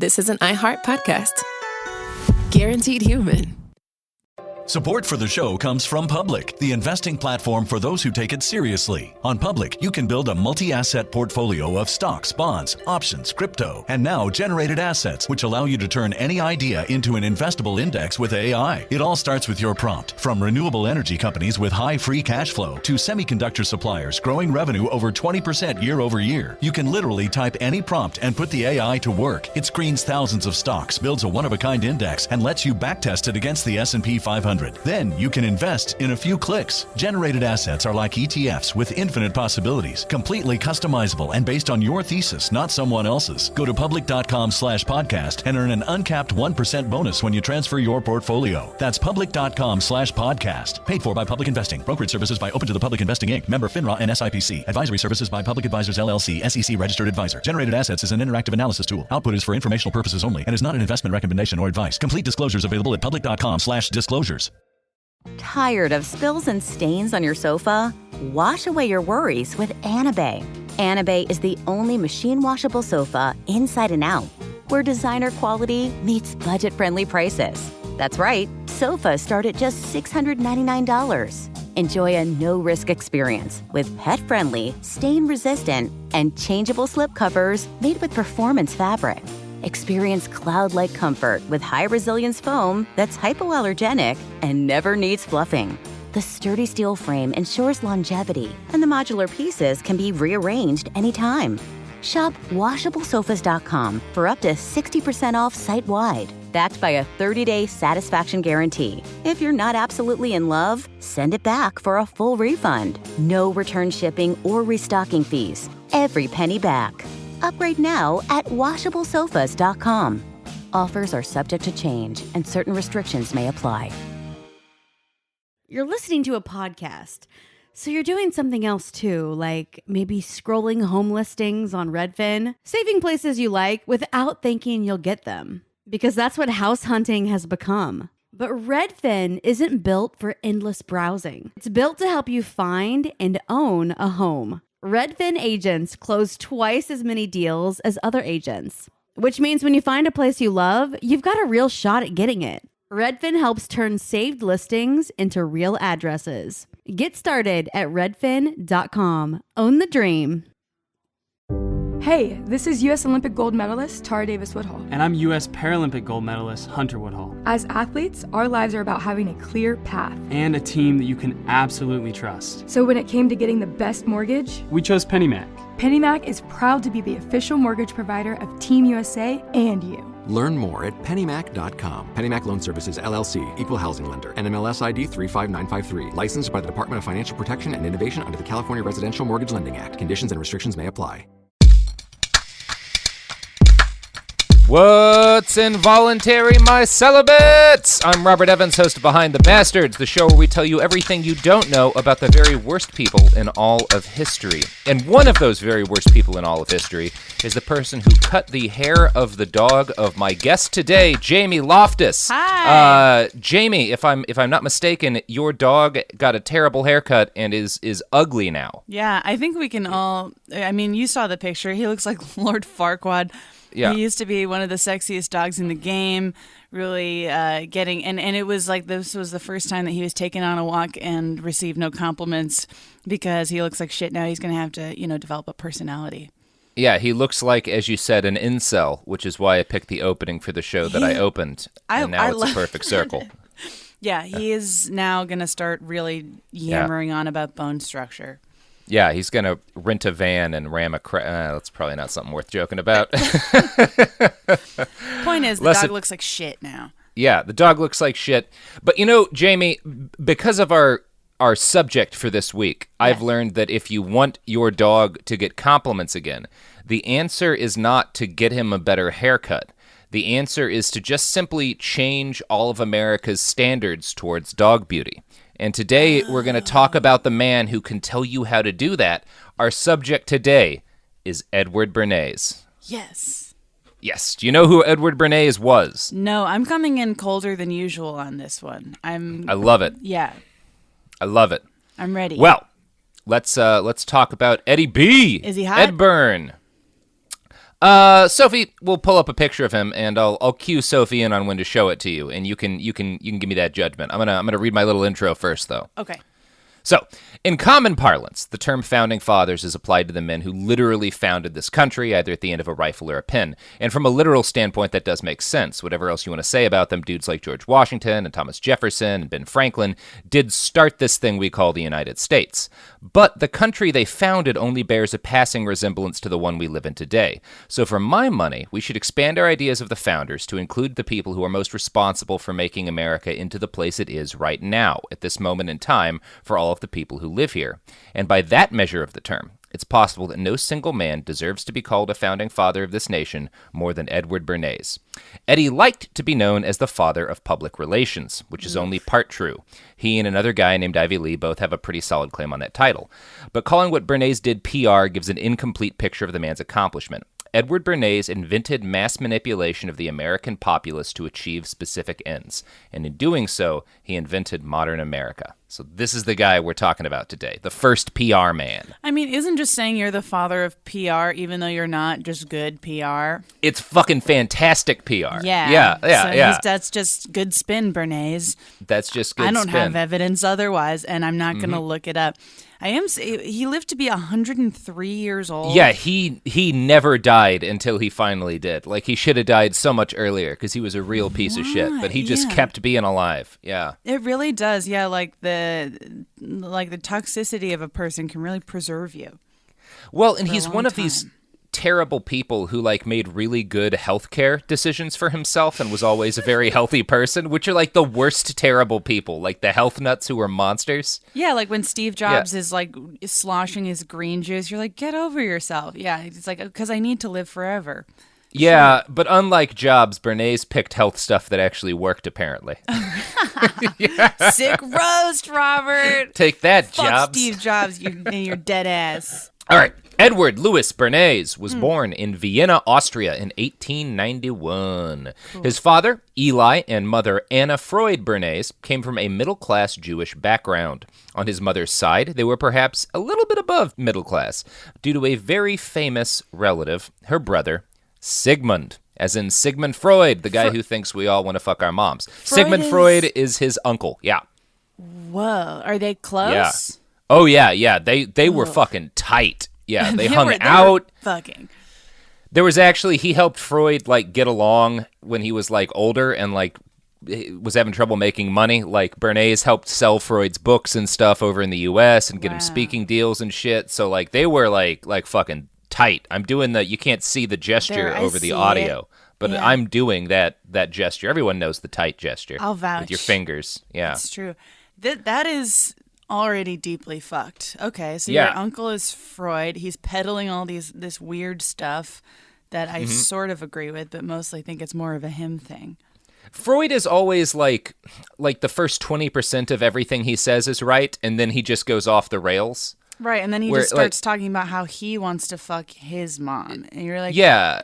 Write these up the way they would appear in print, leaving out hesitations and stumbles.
this is an iHeart podcast. Guaranteed human. Support for the show comes from Public, the investing platform for those who take it seriously. On Public, you can build a multi-asset portfolio of stocks, bonds, options, crypto, and now generated assets, which allow you to turn any idea into an investable index with AI. It all starts with your prompt. From renewable energy companies with high free cash flow to semiconductor suppliers growing revenue over 20% year over year, you can literally type any prompt and put the AI to work. It screens thousands of stocks, builds a one-of-a-kind index, and lets you backtest it against the S&P 500. Then you can invest in a few clicks. Generated assets are like ETFs with infinite possibilities, completely customizable and based on your thesis, not someone else's. Go to public.com/podcast and earn an uncapped 1% bonus when you transfer your portfolio. That's public.com/podcast. Paid for by Public Investing. Brokerage services by Open to the Public Investing Inc. Member FINRA and SIPC. Advisory services by Public Advisors LLC, SEC registered advisor. Generated assets is an interactive analysis tool. Output is for informational purposes only and is not an investment recommendation or advice. Complete disclosures available at public.com/disclosures. Tired of spills and stains on your sofa? Wash away your worries with Anabay. Anabay is the only machine washable sofa inside and out, where designer quality meets budget-friendly prices. That's right, sofas start at just $699. Enjoy a no-risk experience with pet-friendly, stain-resistant, and changeable slip covers made with performance fabric. Experience cloud-like comfort with high-resilience foam that's hypoallergenic and never needs fluffing. The sturdy steel frame ensures longevity, and the modular pieces can be rearranged anytime. Shop WashableSofas.com for up to 60% off site-wide, backed by a 30-day satisfaction guarantee. If you're not absolutely in love, send it back for a full refund. No return shipping or restocking fees. Every penny back. Upgrade now at WashableSofas.com. Offers are subject to change, and certain restrictions may apply. You're listening to a podcast, so you're doing something else too, like maybe scrolling home listings on Redfin, saving places you like without thinking you'll get them, because that's what house hunting has become. But Redfin isn't built for endless browsing. It's built to help you find and own a home. Redfin agents close twice as many deals as other agents, which means when you find a place you love, you've got a real shot at getting it. Redfin helps turn saved listings into real addresses. Get started at redfin.com. Own the dream. Hey, this is U.S. Olympic gold medalist Tara Davis-Woodhull. And I'm U.S. Paralympic gold medalist Hunter Woodhull. As athletes, our lives are about having a clear path. And a team that you can absolutely trust. So when it came to getting the best mortgage, we chose PennyMac. PennyMac is proud to be the official mortgage provider of Team USA and you. Learn more at pennymac.com. PennyMac Loan Services, LLC, Equal Housing Lender, NMLS ID 35953. Licensed by the Department of Financial Protection and Innovation under the California Residential Mortgage Lending Act. Conditions and restrictions may apply. What's involuntary, my celibates? I'm Robert Evans, host of Behind the Bastards, the show where we tell you everything you don't know about the very worst people in all of history. And one of those very worst people in all of history is the person who cut the hair of the dog of my guest today, Jamie Loftus. Hi. Jamie, if I'm not mistaken, your dog got a terrible haircut and is ugly now. Yeah, I think we can all. I mean, you saw the picture. He looks like Lord Farquaad. Yeah. He used to be one of the sexiest dogs in the game, really getting, and it was like this was the first time that he was taken on a walk and received no compliments because he looks like shit now. He's going to have to, develop a personality. Yeah, he looks like, as you said, an incel, which is why I picked the opening for the show that I opened, and now it's a perfect circle. Yeah, he is now going to start really yammering on about bone structure. Yeah, he's going to rent a van and ram a that's probably not something worth joking about. Point is, the dog looks like shit now. Yeah, the dog looks like shit. But, Jamie, because of our subject for this week, I've learned that if you want your dog to get compliments again, the answer is not to get him a better haircut. The answer is to just simply change all of America's standards towards dog beauty. And today we're going to talk about the man who can tell you how to do that. Our subject today is Edward Bernays. Yes. Yes. Do you know who Edward Bernays was? No, I'm coming in colder than usual on this one. I love it. Yeah. I love it. I'm ready. Well, let's talk about Eddie B. Is he hot? Ed Byrne. Sophie will pull up a picture of him, and I'll cue Sophie in on when to show it to you, and you can give me that judgment. I'm gonna read my little intro first, though. Okay. So, in common parlance, the term founding fathers is applied to the men who literally founded this country, either at the end of a rifle or a pen. And from a literal standpoint, that does make sense. Whatever else you want to say about them, dudes like George Washington and Thomas Jefferson and Ben Franklin did start this thing we call the United States. But the country they founded only bears a passing resemblance to the one we live in today. So for my money, we should expand our ideas of the founders to include the people who are most responsible for making America into the place it is right now, at this moment in time, for all of the people who live here. And by that measure of the term, it's possible that no single man deserves to be called a founding father of this nation more than Edward Bernays. Eddie liked to be known as the father of public relations, which is only part true. He and another guy named Ivy Lee both have a pretty solid claim on that title. But calling what Bernays did PR gives an incomplete picture of the man's accomplishment. Edward Bernays invented mass manipulation of the American populace to achieve specific ends. And in doing so, he invented modern America. So this is the guy we're talking about today, the first PR man. I mean, isn't just saying you're the father of PR, even though you're not, just good PR? It's fucking fantastic PR. Yeah. Yeah. That's just good spin, Bernays. That's just good spin. I don't have evidence otherwise, and I'm not going to look it up. He lived to be 103 years old. Yeah, he never died until he finally did. Like, he should have died so much earlier because he was a real piece of shit, but he just kept being alive. Yeah. It really does. Yeah, like the toxicity of a person can really preserve you. Well, and he's one of these terrible people who like made really good healthcare decisions for himself and was always a very healthy person, which are like the worst terrible people, like the health nuts who are monsters. Yeah, like when Steve Jobs is like sloshing his green juice, you're like, get over yourself. Yeah, it's like, because I need to live forever. Yeah, but unlike Jobs, Bernays picked health stuff that actually worked, apparently. Sick roast, Robert. Take that, Fuck Jobs. Steve Jobs, and your dead ass. All right. Edward Louis Bernays was born in Vienna, Austria in 1891. Cool. His father, Eli, and mother, Anna Freud Bernays, came from a middle-class Jewish background. On his mother's side, they were perhaps a little bit above middle class, due to a very famous relative, her brother, Sigmund, as in Sigmund Freud, the guy who thinks we all want to fuck our moms. Sigmund Freud is his uncle, yeah. Whoa, are they close? Yeah. Oh, yeah. They were fucking tight. Yeah, they hung out. Fucking. There was actually, he helped Freud, like, get along when he was, like, older and, like, was having trouble making money. Like, Bernays helped sell Freud's books and stuff over in the U.S. and get him speaking deals and shit. So, like, they were, like fucking tight. I'm doing you can't see the gesture over the audio, but I'm doing that gesture. Everyone knows the tight gesture. I'll vouch. With your fingers. Yeah. It's true. That is already deeply fucked. Okay, so your uncle is Freud. He's peddling all this weird stuff that I sort of agree with, but mostly think it's more of a him thing. Freud is always like the first 20% of everything he says is right, and then he just goes off the rails. Right, and then he just starts talking about how he wants to fuck his mom. And you're like,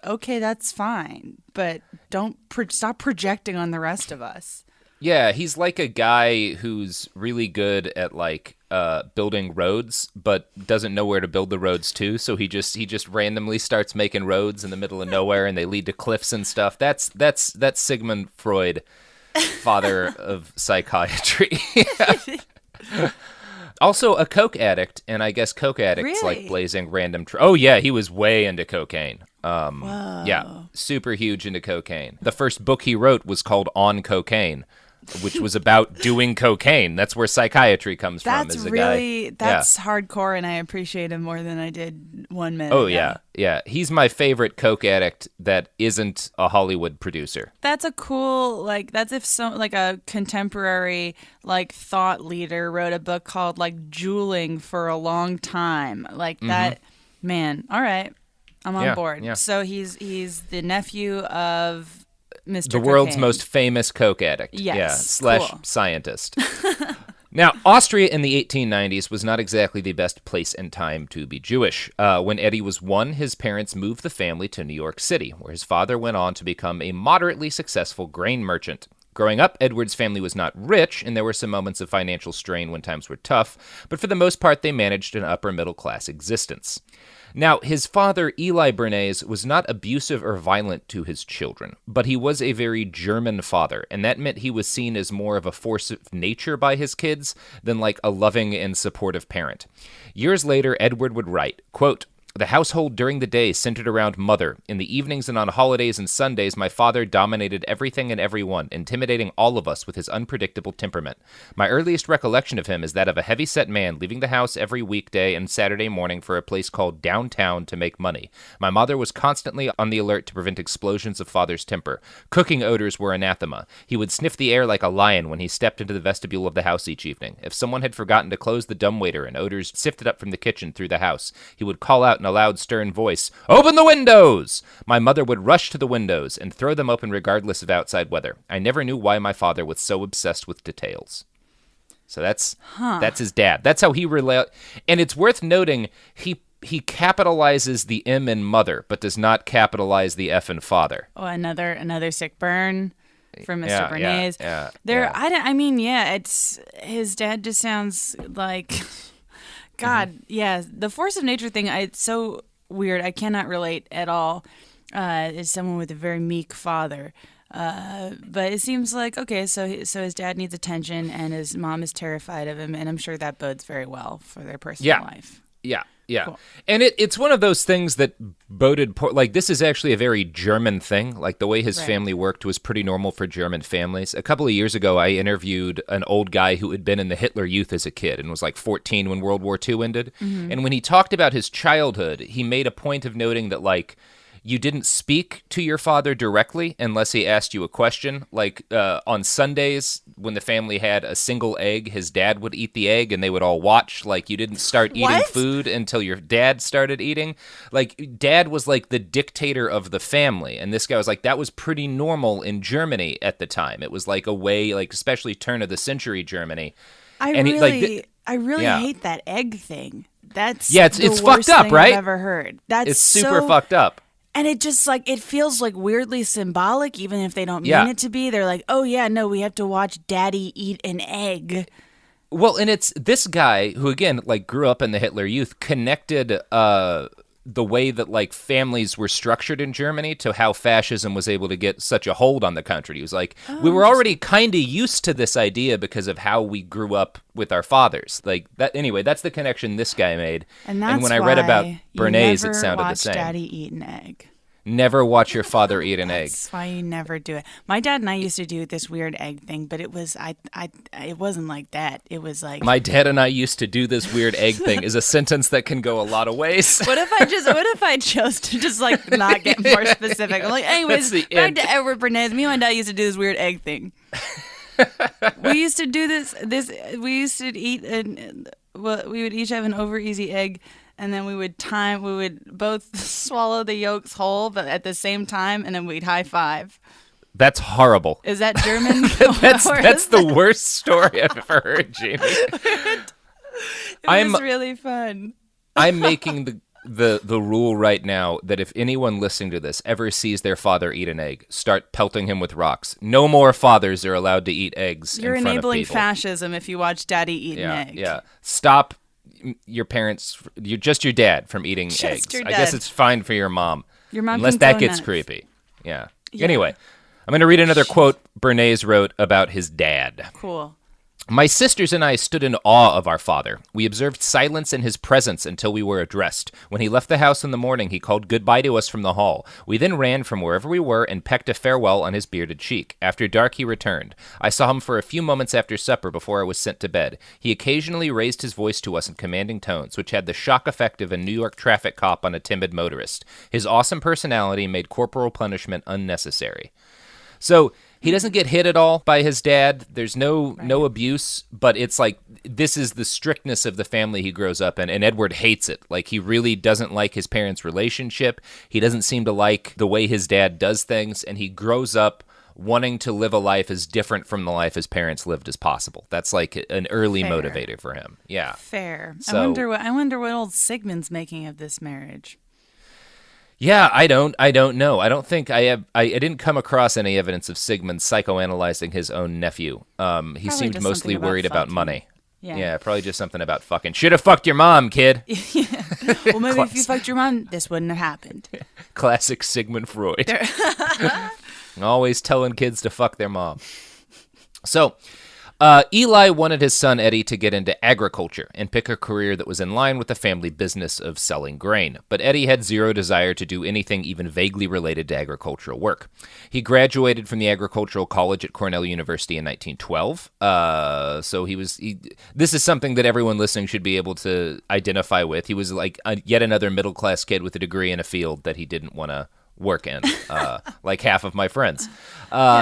okay, that's fine, but don't stop projecting on the rest of us. Yeah, he's like a guy who's really good at like building roads, but doesn't know where to build the roads to. So he just randomly starts making roads in the middle of nowhere, and they lead to cliffs and stuff. That's Sigmund Freud, father of psychiatry. Also a coke addict, and I guess coke addicts like blazing random. Oh yeah, he was way into cocaine. Yeah, super huge into cocaine. The first book he wrote was called On Cocaine, which was about doing cocaine. That's where psychiatry comes from. That's hardcore, and I appreciate him more than I did 1 minute. Oh yeah. He's my favorite coke addict that isn't a Hollywood producer. That's a cool, that's if a contemporary thought leader wrote a book called Juuling for a Long Time, that. Man, all right, I'm on board. Yeah. So he's the nephew of Mr. The world's Cocaine. most famous coke addict. Yes. Yeah, / scientist. Now, Austria in the 1890s was not exactly the best place and time to be Jewish. When Eddie was 1, his parents moved the family to New York City, where his father went on to become a moderately successful grain merchant. Growing up, Edward's family was not rich, and there were some moments of financial strain when times were tough, but for the most part, they managed an upper-middle-class existence. Now, his father, Eli Bernays, was not abusive or violent to his children, but he was a very German father, and that meant he was seen as more of a force of nature by his kids than like a loving and supportive parent. Years later, Edward would write, quote, "The household during the day centered around mother. In the evenings and on holidays and Sundays, my father dominated everything and everyone, intimidating all of us with his unpredictable temperament. My earliest recollection of him is that of a heavy-set man leaving the house every weekday and Saturday morning for a place called downtown to make money. My mother was constantly on the alert to prevent explosions of father's temper. Cooking odors were anathema. He would sniff the air like a lion when he stepped into the vestibule of the house each evening. If someone had forgotten to close the dumbwaiter and odors sifted up from the kitchen through the house, he would call out in a loud, stern voice, 'Open the windows!' My mother would rush to the windows and throw them open regardless of outside weather. I never knew why my father was so obsessed with details." So that's his dad. That's how he and it's worth noting he capitalizes the M in mother, but does not capitalize the F in father. Oh, another sick burn from Mr. Bernays. It's his dad just sounds like God, yeah. The force of nature thing, it's so weird. I cannot relate at all as someone with a very meek father. But it seems like, okay, so his dad needs attention and his mom is terrified of him, and I'm sure that bodes very well for their personal life. Yeah. Cool. And it's one of those things that boded like this is actually a very German thing. Like the way his family worked was pretty normal for German families. A couple of years ago, I interviewed an old guy who had been in the Hitler Youth as a kid and was like 14 when World War II ended. Mm-hmm. And when he talked about his childhood, he made a point of noting that like you didn't speak to your father directly unless he asked you a question. Like on Sundays, when the family had a single egg, his dad would eat the egg and they would all watch. Like you didn't start eating food until your dad started eating. Like dad was like the dictator of the family. And this guy was like, that was pretty normal in Germany at the time. It was like a way, like especially turn of the century Germany. I really hate that egg thing. That's it's fucked up, right? I've ever heard. It's super fucked up. And it just like, it feels like weirdly symbolic, even if they don't mean it to be. They're like, oh yeah, no, we have to watch daddy eat an egg. Well, and it's this guy who, again, like grew up in the Hitler Youth, connected the way that like families were structured in Germany to how fascism was able to get such a hold on the country. He was like, we were already kind of used to this idea because of how we grew up with our fathers. Like that. Anyway, that's the connection this guy made. And that's when I read about Bernays, it sounded the same. Daddy eat an egg. Never watch your father eat an egg. That's why you never do it. My dad and I used to do this weird egg thing, but it was it wasn't like that. It was like my dad and I used to do this weird egg thing is a sentence that can go a lot of ways. What if I chose to just like not get more specific? I'm like, anyways, back to Edward Bernays. Me and my dad used to do this weird egg thing. We used to do this. We used to eat we would each have an over easy egg. And then we would both swallow the yolks whole, but at the same time, and then we'd high five. That's horrible. Is that German? that's the worst story I've ever heard, Jamie. It was really fun. I'm making the rule right now that if anyone listening to this ever sees their father eat an egg, start pelting him with rocks. No more fathers are allowed to eat eggs. You're in front enabling of people. fascism if you watch daddy eat an egg. Yeah. Stop your parents, your dad from eating eggs. I guess it's fine for your mom. Your mom unless can that go gets nuts. creepy. Yeah. Anyway, I'm going to read another quote Bernays wrote about his dad. Cool. My sisters and I stood in awe of our father. We observed silence in his presence until we were addressed. When he left the house in the morning, he called goodbye to us from the hall. We then ran from wherever we were and pecked a farewell on his bearded cheek. After dark, he returned. I saw him for a few moments after supper before I was sent to bed. He occasionally raised his voice to us in commanding tones, which had the shock effect of a New York traffic cop on a timid motorist. His awesome personality made corporal punishment unnecessary. So he doesn't get hit at all by his dad. There's no abuse, but it's like this is the strictness of the family he grows up in, and Edward hates it. Like he really doesn't like his parents' relationship. He doesn't seem to like the way his dad does things, and he grows up wanting to live a life as different from the life his parents lived as possible. That's like an early motivator for him. Yeah. Fair. So, I wonder what old Sigmund's making of this marriage. Yeah, I don't know. I don't think I didn't come across any evidence of Sigmund psychoanalyzing his own nephew. He seemed mostly worried about money. Yeah, probably just something about fucking. Should have fucked your mom, kid. Well, maybe if you fucked your mom, this wouldn't have happened. Classic Sigmund Freud. Always telling kids to fuck their mom. So, Eli wanted his son Eddie to get into agriculture and pick a career that was in line with the family business of selling grain. But Eddie had zero desire to do anything even vaguely related to agricultural work. He graduated from the Agricultural College at Cornell University in 1912. So this is something that everyone listening should be able to identify with. He was like yet another middle-class kid with a degree in a field that he didn't want to work in, like half of my friends.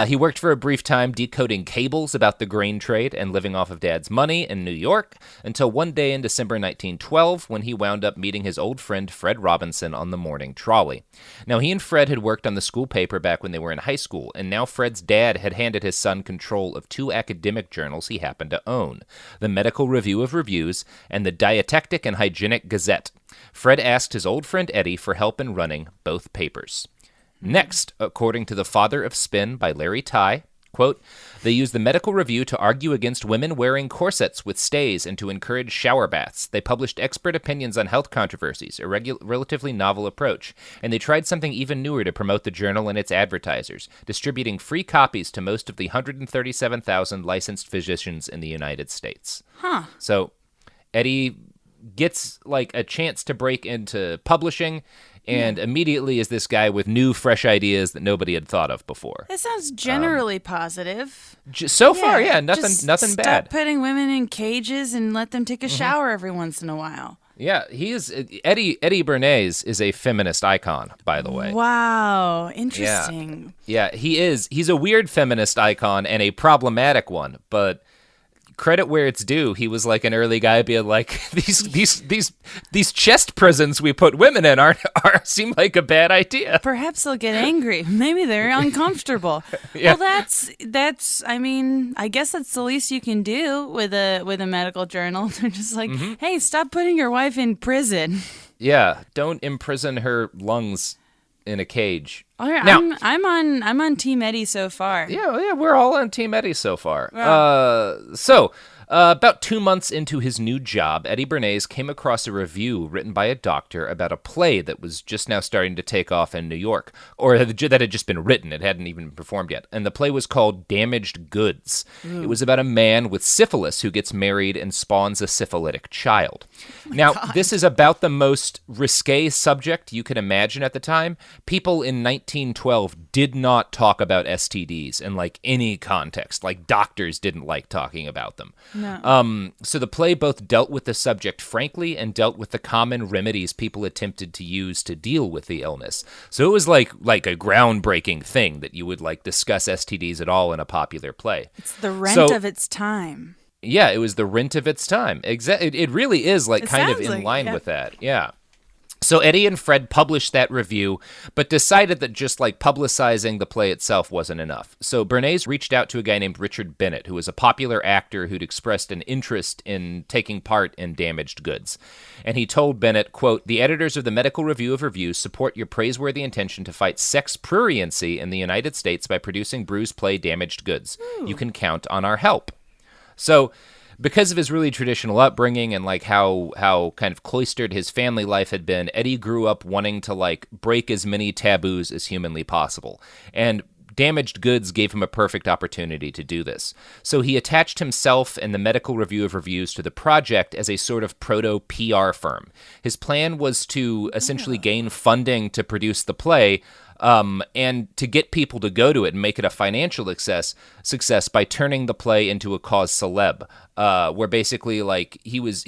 He worked for a brief time decoding cables about the grain trade and living off of Dad's money in New York until one day in December 1912 when he wound up meeting his old friend Fred Robinson on the morning trolley. Now, he and Fred had worked on the school paper back when they were in high school, and now Fred's dad had handed his son control of two academic journals he happened to own, the Medical Review of Reviews and the Dietetic and Hygienic Gazette. Fred asked his old friend Eddie for help in running both papers. Next, according to The Father of Spin by Larry Tye, quote, they used the Medical Review to argue against women wearing corsets with stays and to encourage shower baths. They published expert opinions on health controversies, a relatively novel approach, and they tried something even newer to promote the journal and its advertisers, distributing free copies to most of the 137,000 licensed physicians in the United States. So, Eddie gets like a chance to break into publishing and immediately is this guy with new, fresh ideas that nobody had thought of before. That sounds generally positive. So far, nothing Stop bad. Putting women in cages and let them take a shower every once in a while. Yeah, he is. Eddie Bernays is a feminist icon, by the way. Wow, interesting. Yeah, he is. He's a weird feminist icon and a problematic one, but credit where it's due. He was like an early guy being like, these chest prisons we put women in seem like a bad idea. Perhaps they'll get angry. Maybe they're uncomfortable. Well, that's. I mean, I guess that's the least you can do with a medical journal. They're just like, hey, stop putting your wife in prison. Yeah, don't imprison her lungs in a cage. All right, now, I'm on Team Eddie so far. Yeah, we're all on Team Eddie so far. Wow. About 2 months into his new job, Eddie Bernays came across a review written by a doctor about a play that was just now starting to take off in New York, or that had just been written. It hadn't even been performed yet. And the play was called Damaged Goods. It was about a man with syphilis who gets married and spawns a syphilitic child. Now, this is about the most risque subject you can imagine at the time. People in 1912 did not talk about STDs in like any context. Like doctors didn't like talking about them. No. So the play both dealt with the subject frankly and dealt with the common remedies people attempted to use to deal with the illness. So it was like a groundbreaking thing that you would like discuss STDs at all in a popular play. It's the rent of its time. Yeah, it was the rent of its time. It really is like kind of in line with that. Yeah. So Eddie and Fred published that review, but decided that just like publicizing the play itself wasn't enough. So Bernays reached out to a guy named Richard Bennett, who was a popular actor who'd expressed an interest in taking part in Damaged Goods. And he told Bennett, quote, the editors of the Medical Review of Reviews support your praiseworthy intention to fight sex pruriency in the United States by producing Brew's play Damaged Goods. You can count on our help. So because of his really traditional upbringing and like how kind of cloistered his family life had been, Eddie grew up wanting to like break as many taboos as humanly possible. And Damaged Goods gave him a perfect opportunity to do this. So he attached himself and the Medical Review of Reviews to the project as a sort of proto-PR firm. His plan was to essentially gain funding to produce the play, and to get people to go to it and make it a financial success by turning the play into a cause celeb, where basically like he was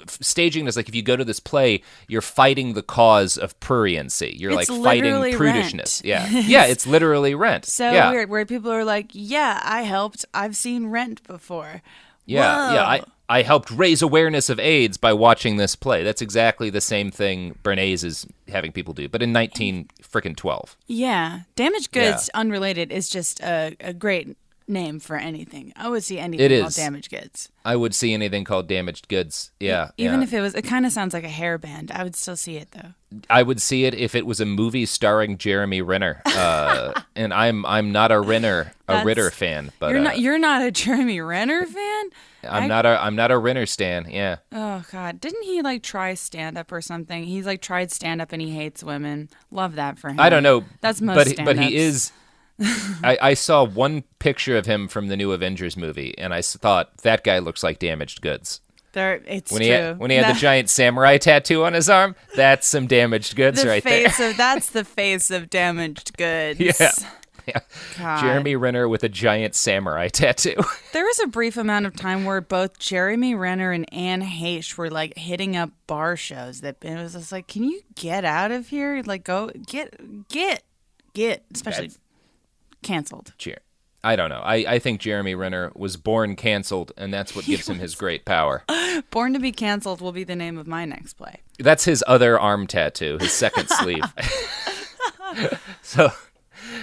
staging this like, if you go to this play, you're fighting the cause of pruriency. You're like fighting prudishness. Rent. Yeah, it's literally Rent. So weird, where people are like, yeah, I helped. I've seen Rent before. Yeah, I helped raise awareness of AIDS by watching this play. That's exactly the same thing Bernays is having people do, but in 1912. Yeah. Damaged Goods, unrelated, is just a great name for anything. I would see anything called Damaged Goods. I would see anything called Damaged Goods. Yeah. Even if it kind of sounds like a hair band. I would still see it though. I would see it if it was a movie starring Jeremy Renner. And I'm not a Ritter fan, but you're not a Jeremy Renner fan? I'm not a Renner stan. Yeah. Oh God, didn't he like try stand up or something? He's like tried stand up and he hates women. Love that for him. I don't know. That's most stand-ups. But he is. I saw one picture of him from the new Avengers movie, and I thought that guy looks like Damaged Goods. It's when true. When he had the giant samurai tattoo on his arm, that's some Damaged Goods right there. That's the face of Damaged Goods. Yeah. God. Jeremy Renner with a giant samurai tattoo. There was a brief amount of time where both Jeremy Renner and Anne Heche were like hitting up bar shows. That it was just like, can you get out of here? Like, go get, especially canceled. I don't know. I think Jeremy Renner was born canceled, and that's what gives him his great power. Born to be Canceled will be the name of my next play. That's his other arm tattoo, his second sleeve. So,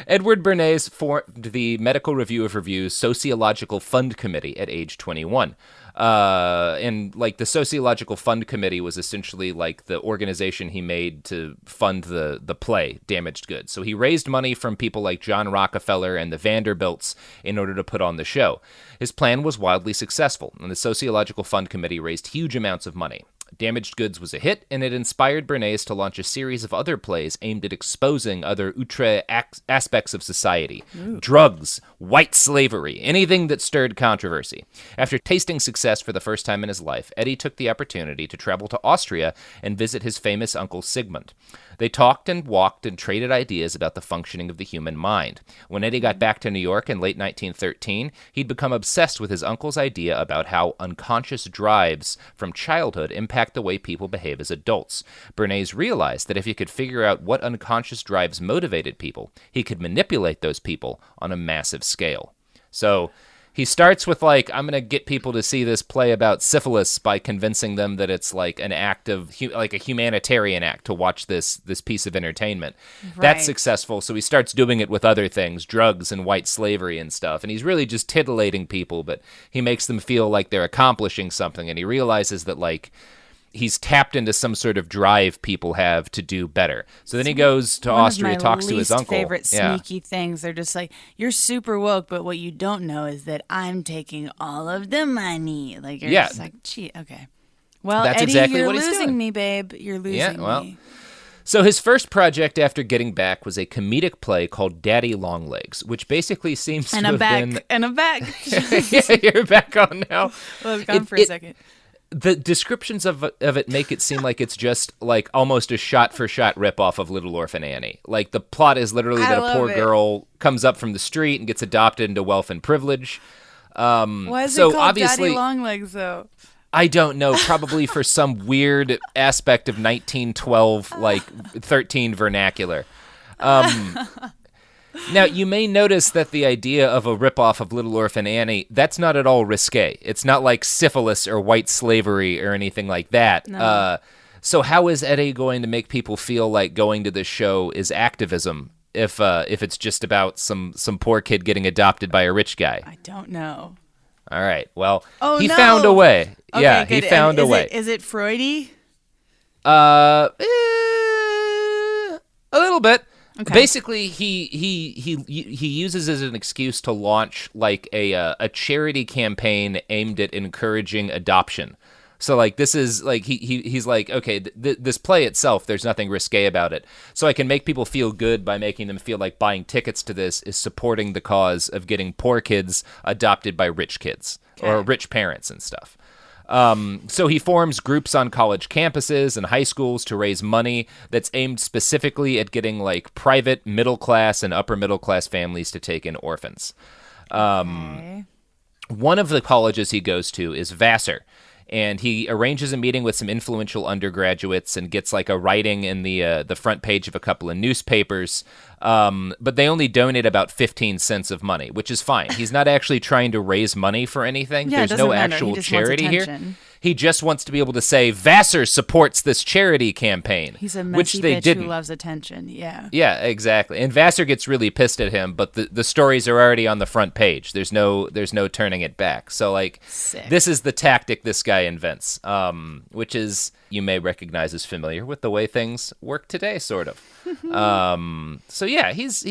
Edward Bernays formed the Medical Review of Review's Sociological Fund Committee at age 21. And like the Sociological Fund Committee was essentially like the organization he made to fund the play Damaged Goods. So he raised money from people like John Rockefeller and the Vanderbilts in order to put on the show. His plan was wildly successful, and the Sociological Fund Committee raised huge amounts of money. Damaged Goods was a hit, and it inspired Bernays to launch a series of other plays aimed at exposing other outre aspects of society. Ooh. Drugs, white slavery, anything that stirred controversy. After tasting success for the first time in his life, Eddie took the opportunity to travel to Austria and visit his famous uncle Sigmund. They talked and walked and traded ideas about the functioning of the human mind. When Eddie got back to New York in late 1913, he'd become obsessed with his uncle's idea about how unconscious drives from childhood impact the way people behave as adults. Bernays realized that if he could figure out what unconscious drives motivated people, he could manipulate those people on a massive scale. So he starts with like, I'm going to get people to see this play about syphilis by convincing them that it's like an act of, like a humanitarian act to watch this piece of entertainment. Right. That's successful, so he starts doing it with other things, drugs and white slavery and stuff. And he's really just titillating people, but he makes them feel like they're accomplishing something. And he realizes that like, he's tapped into some sort of drive people have to do better. So then he goes to Austria, talks to his uncle. One of my least favorite sneaky things. They're just like, you're super woke, but what you don't know is that I'm taking all of the money. Like, you're just like, gee, okay. Well, that's Eddie, exactly you're what he's losing doing. me, babe. You're losing me. So his first project after getting back was a comedic play called Daddy Longlegs, which basically seems to have been... And I'm back. Yeah, you're back on now. Well, I was gone for a second. The descriptions of it make it seem like it's just like almost a shot-for-shot ripoff of Little Orphan Annie. Like the plot is literally that a poor girl comes up from the street and gets adopted into wealth and privilege. Why is it called Daddy Longlegs though? I don't know. Probably for some weird aspect of 1912, like 13 vernacular. Now, you may notice that the idea of a ripoff of Little Orphan Annie, that's not at all risque. It's not like syphilis or white slavery or anything like that. No. So how is Eddie going to make people feel like going to this show is activism if it's just about some poor kid getting adopted by a rich guy? I don't know. All right. Well, he found a way. Okay, yeah, good. He found a way. Is it Freudy? A little bit. Okay. Basically, he uses as an excuse to launch like a charity campaign aimed at encouraging adoption. So like this is like he's like, okay, this play itself, there's nothing risque about it. So I can make people feel good by making them feel like buying tickets to this is supporting the cause of getting poor kids adopted by rich kids or rich parents and stuff. So he forms groups on college campuses and high schools to raise money that's aimed specifically at getting like private middle class and upper middle class families to take in orphans. One of the colleges he goes to is Vassar. And he arranges a meeting with some influential undergraduates and gets like a writing in the front page of a couple of newspapers. But they only donate about 15 cents of money, which is fine. He's not actually trying to raise money for anything. Yeah, There's no actual charity here. He just wants to be able to say, Vassar supports this charity campaign. He's a messy which they bitch didn't. who loves attention. Yeah. Yeah, exactly. And Vassar gets really pissed at him, but the stories are already on the front page. There's no turning it back. So, like, Sick. This is the tactic this guy invents, which is, you may recognize as familiar with the way things work today, sort of. So yeah, he's a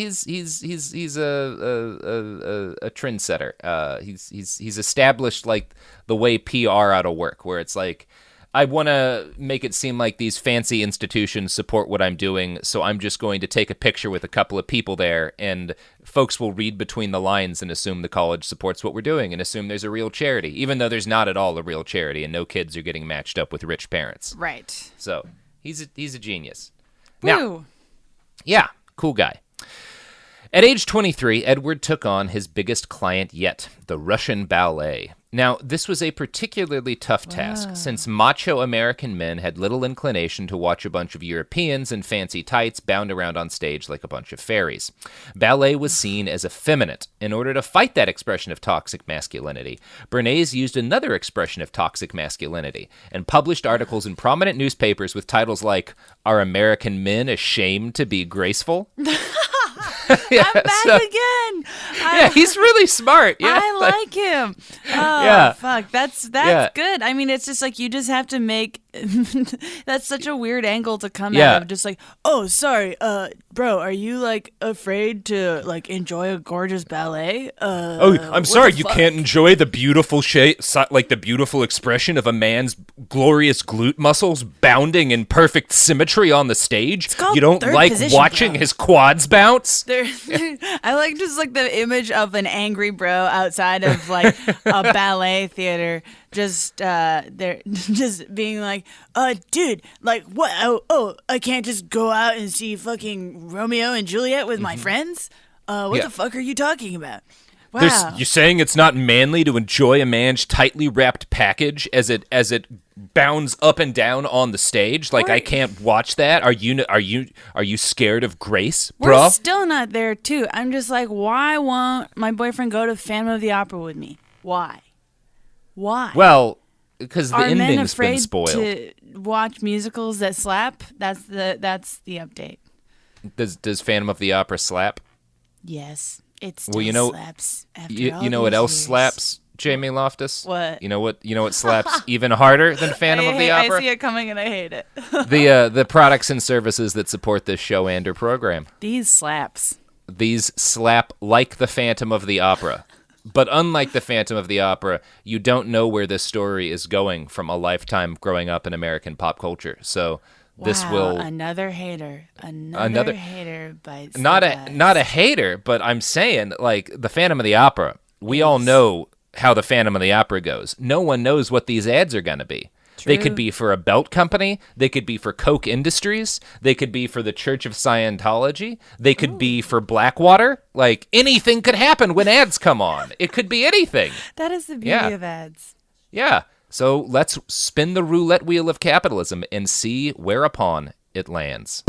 trendsetter. He's established like the way PR ought to work, where it's like, I want to make it seem like these fancy institutions support what I'm doing, so I'm just going to take a picture with a couple of people there, and folks will read between the lines and assume the college supports what we're doing and assume there's a real charity, even though there's not at all a real charity, and no kids are getting matched up with rich parents. Right. So he's a genius. Woo. Now, yeah, cool guy. At age 23, Edward took on his biggest client yet, the Russian ballet. Now, this was a particularly tough task, since macho American men had little inclination to watch a bunch of Europeans in fancy tights bound around on stage like a bunch of fairies. Ballet was seen as effeminate. In order to fight that expression of toxic masculinity, Bernays used another expression of toxic masculinity and published articles in prominent newspapers with titles like, "Are American Men Ashamed to Be Graceful?" I'm back again. Yeah, he's really smart. Yeah, I like him. Oh, Yeah. fuck. That's Yeah. good. I mean, it's just like you just have to make. That's such a weird angle to come Yeah. out of. Just like, oh, sorry, bro, are you like afraid to like enjoy a gorgeous ballet? I'm sorry, you can't enjoy the beautiful like the beautiful expression of a man's glorious glute muscles bounding in perfect symmetry on the stage. You don't third like position, watching bro. his quads bounce? I like just like the image of an angry bro outside of like a ballet theater, just they're just being like, dude, like what? I can't just go out and see fucking Romeo and Juliet with my friends. What the fuck are you talking about? Wow. You're saying it's not manly to enjoy a man's tightly wrapped package as it bounds up and down on the stage? Like, I can't watch that. Are you scared of grace, We're bruh? still not there too. I'm just like, why won't my boyfriend go to Phantom of the Opera with me? Why? Well, because the Are men ending's been afraid spoiled. to watch musicals that slap? That's the update. Does Phantom of the Opera slap? Yes, it still Well, you know, slaps. After you all know what these else years. slaps, Jamie Loftus? What? You know what slaps even harder than Phantom of the Opera? I see it coming and I hate it. The products and services that support this show and or program. These slaps. These slap like the Phantom of the Opera. But unlike the Phantom of the Opera, you don't know where this story is going from a lifetime growing up in American pop culture. So this will another hater. Another hater bites. not a hater, but I'm saying, like, the Phantom of the Opera, we all know how the Phantom of the Opera goes. No one knows what these ads are going to be. They could be for a belt company. They could be for Coke Industries. They could be for the Church of Scientology. They could be for Blackwater. Like, anything could happen when ads come on. It could be anything. That is the beauty of ads. Yeah. So let's spin the roulette wheel of capitalism and see whereupon it lands.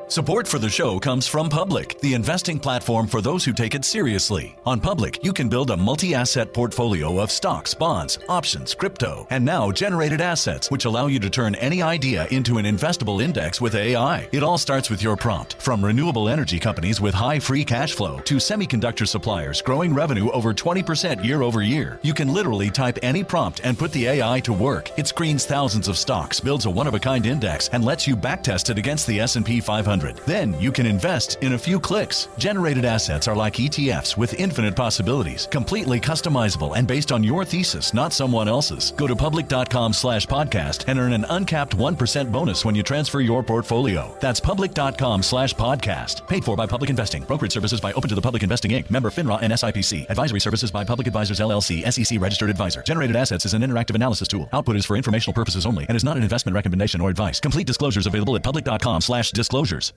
Support for the show comes from Public, the investing platform for those who take it seriously. On Public, you can build a multi-asset portfolio of stocks, bonds, options, crypto, and now generated assets, which allow you to turn any idea into an investable index with AI. It all starts with your prompt. From renewable energy companies with high free cash flow to semiconductor suppliers growing revenue over 20% year over year, you can literally type any prompt and put the AI to work. It screens thousands of stocks, builds a one-of-a-kind index, and lets you backtest it against the S&P 500. Then you can invest in a few clicks. Generated assets are like ETFs with infinite possibilities, completely customizable and based on your thesis, not someone else's. Go to public.com/podcast and earn an uncapped 1% bonus when you transfer your portfolio. That's public.com/podcast. Paid for by Public Investing. Brokerage services by Open to the Public Investing Inc. Member FINRA and SIPC. Advisory services by Public Advisors LLC, SEC registered advisor. Generated assets is an interactive analysis tool. Output is for informational purposes only and is not an investment recommendation or advice. Complete disclosures available at public.com/disclosures.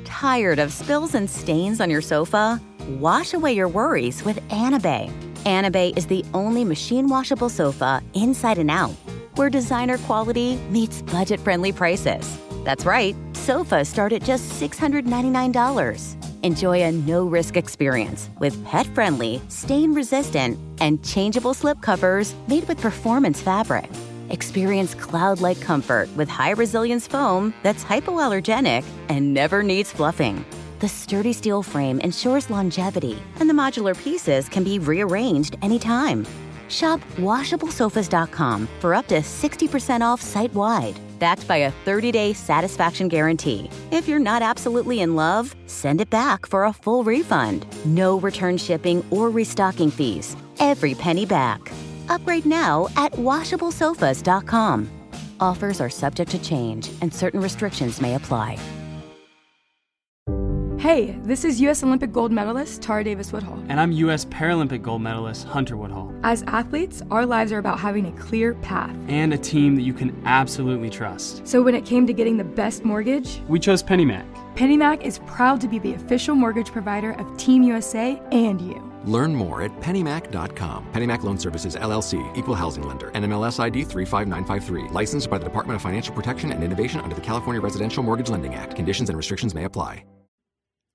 Tired of spills and stains on your sofa? Wash away your worries with Anabay. Anabay is the only machine washable sofa inside and out, where designer quality meets budget-friendly prices. That's right, sofas start at just $699. Enjoy a no-risk experience with pet-friendly, stain-resistant, and changeable slip covers made with performance fabric. Experience cloud-like comfort with high-resilience foam that's hypoallergenic and never needs fluffing. The sturdy steel frame ensures longevity, and the modular pieces can be rearranged anytime. Shop WashableSofas.com for up to 60% off site-wide, backed by a 30-day satisfaction guarantee. If you're not absolutely in love, send it back for a full refund. No return shipping or restocking fees. Every penny back. Upgrade now at WashableSofas.com. Offers are subject to change, and certain restrictions may apply. Hey, this is U.S. Olympic gold medalist Tara Davis-Woodhull. And I'm U.S. Paralympic gold medalist Hunter Woodhull. As athletes, our lives are about having a clear path. And a team that you can absolutely trust. So when it came to getting the best mortgage, we chose PennyMac. PennyMac is proud to be the official mortgage provider of Team USA and you. Learn more at pennymac.com. PennyMac Loan Services, LLC, Equal Housing Lender, NMLS ID 35953. Licensed by the Department of Financial Protection and Innovation under the California Residential Mortgage Lending Act. Conditions and restrictions may apply.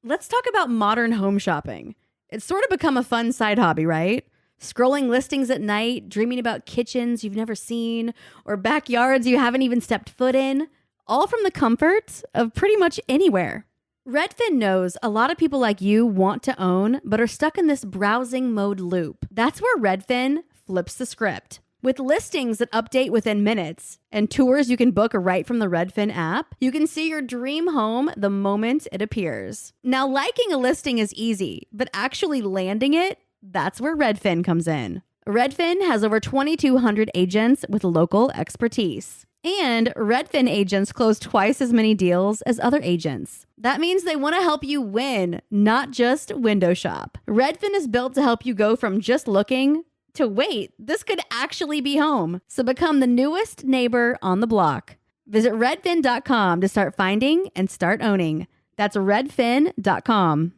Let's talk about modern home shopping. It's sort of become a fun side hobby, right? Scrolling listings at night, dreaming about kitchens you've never seen, or backyards you haven't even stepped foot in, all from the comfort of pretty much anywhere. Redfin knows a lot of people like you want to own, but are stuck in this browsing mode loop. That's where Redfin flips the script. With listings that update within minutes and tours you can book right from the Redfin app, you can see your dream home the moment it appears. Now, liking a listing is easy, but actually landing it, that's where Redfin comes in. Redfin has over 2,200 agents with local expertise. And Redfin agents close twice as many deals as other agents. That means they want to help you win, not just window shop. Redfin is built to help you go from just looking to wait, this could actually be home. So become the newest neighbor on the block. Visit redfin.com to start finding and start owning. That's redfin.com.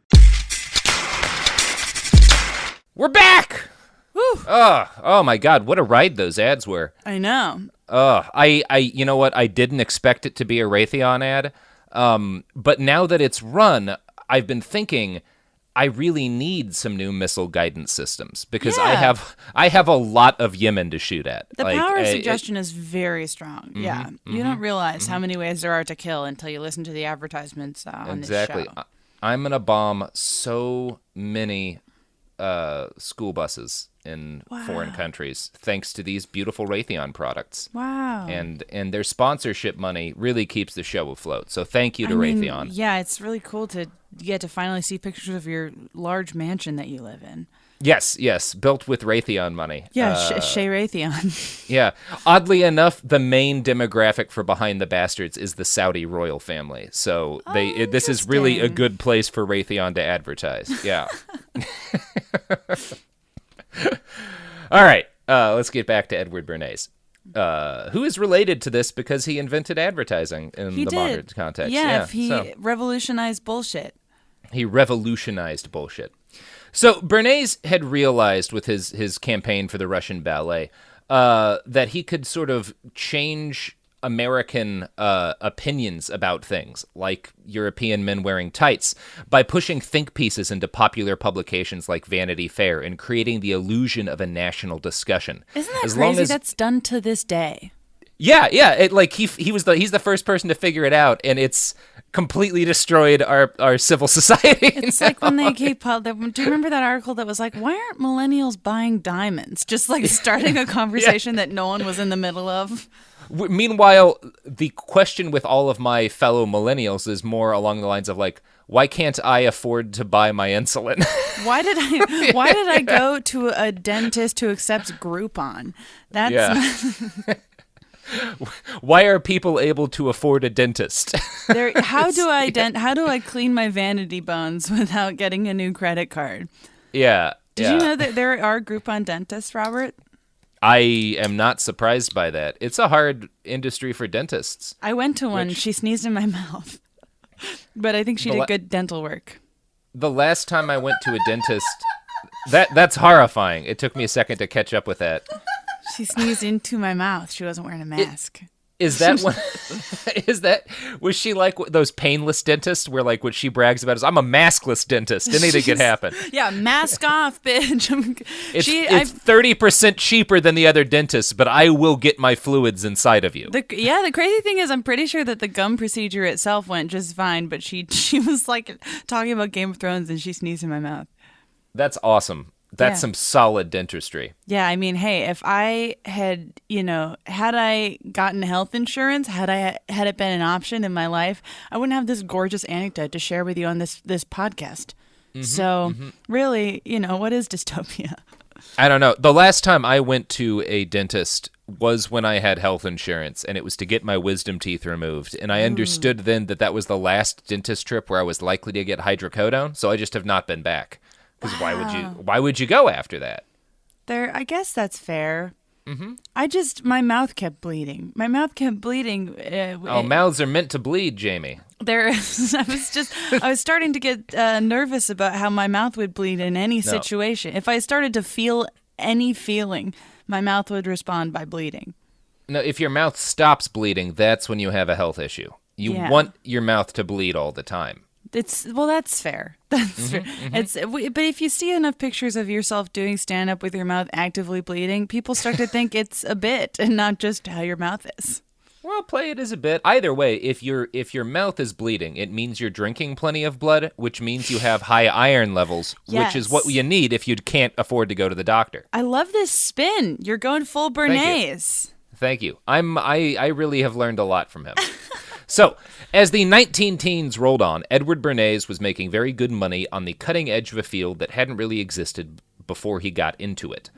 We're back! Woo. Oh my God, what a ride those ads were. I know. You know what? I didn't expect it to be a Raytheon ad. But now that it's run, I've been thinking I really need some new missile guidance systems because I have a lot of Yemen to shoot at. The power of suggestion is very strong. You don't realize how many ways there are to kill until you listen to the advertisements on this show. I'm going to bomb so many school buses in foreign countries thanks to these beautiful Raytheon products. Wow. And their sponsorship money really keeps the show afloat. So thank you to Raytheon. Yeah, it's really cool to get to finally see pictures of your large mansion that you live in. Yes, built with Raytheon money. Yeah, Shea Raytheon. Yeah. Oddly enough, the main demographic for Behind the Bastards is the Saudi royal family. So this is really a good place for Raytheon to advertise. Yeah. All right, let's get back to Edward Bernays, who is related to this because he invented advertising in the modern context. Yeah, he revolutionized bullshit. He revolutionized bullshit. So Bernays had realized with his campaign for the Russian ballet that he could sort of change American opinions about things, like European men wearing tights, by pushing think pieces into popular publications like Vanity Fair and creating the illusion of a national discussion. Isn't that crazy? That's done to this day. Yeah. He's the first person to figure it out, and it's completely destroyed our civil society. It's like when they keep. Do you remember that article that was like, "Why aren't millennials buying diamonds?" Just like starting a conversation that no one was in the middle of. Meanwhile, the question with all of my fellow millennials is more along the lines of like, why can't I afford to buy my insulin? Why did I go to a dentist who accepts Groupon? Why are people able to afford a dentist? How do I clean my vanity bones without getting a new credit card? Yeah. Did you know that there are Groupon dentists, Robert? I am not surprised by that. It's a hard industry for dentists. I went to one. She sneezed in my mouth. But I think she did good dental work. The last time I went to a dentist, that's horrifying. It took me a second to catch up with that. She sneezed into my mouth. She wasn't wearing a mask. Is that one? Was she like those painless dentists where like what she brags about is I'm a maskless dentist. Anything could happen. Yeah, mask off, bitch. It's 30% cheaper than the other dentists, but I will get my fluids inside of you. The crazy thing is I'm pretty sure that the gum procedure itself went just fine, but she was like talking about Game of Thrones and she sneezed in my mouth. That's awesome. That's some solid dentistry. Yeah, I mean, hey, if I had, had I gotten health insurance, had it been an option in my life, I wouldn't have this gorgeous anecdote to share with you on this podcast. Really, what is dystopia? I don't know. The last time I went to a dentist was when I had health insurance, and it was to get my wisdom teeth removed. And I understood then that was the last dentist trip where I was likely to get hydrocodone, so I just have not been back. Because why would you go after that? I guess that's fair. My mouth kept bleeding. Mouths are meant to bleed, Jamie. I was starting to get nervous about how my mouth would bleed in any situation. If I started to feel any feeling, my mouth would respond by bleeding. No, if your mouth stops bleeding, that's when you have a health issue. You want your mouth to bleed all the time. That's fair. That's fair. But if you see enough pictures of yourself doing stand-up with your mouth actively bleeding, people start to think it's a bit and not just how your mouth is. Well, play it as a bit. Either way, if your mouth is bleeding, it means you're drinking plenty of blood, which means you have high iron levels, which is what you need if you can't afford to go to the doctor. I love this spin. You're going full Bernays. Thank you. I really have learned a lot from him. So, as the 19-teens rolled on, Edward Bernays was making very good money on the cutting edge of a field that hadn't really existed before he got into it,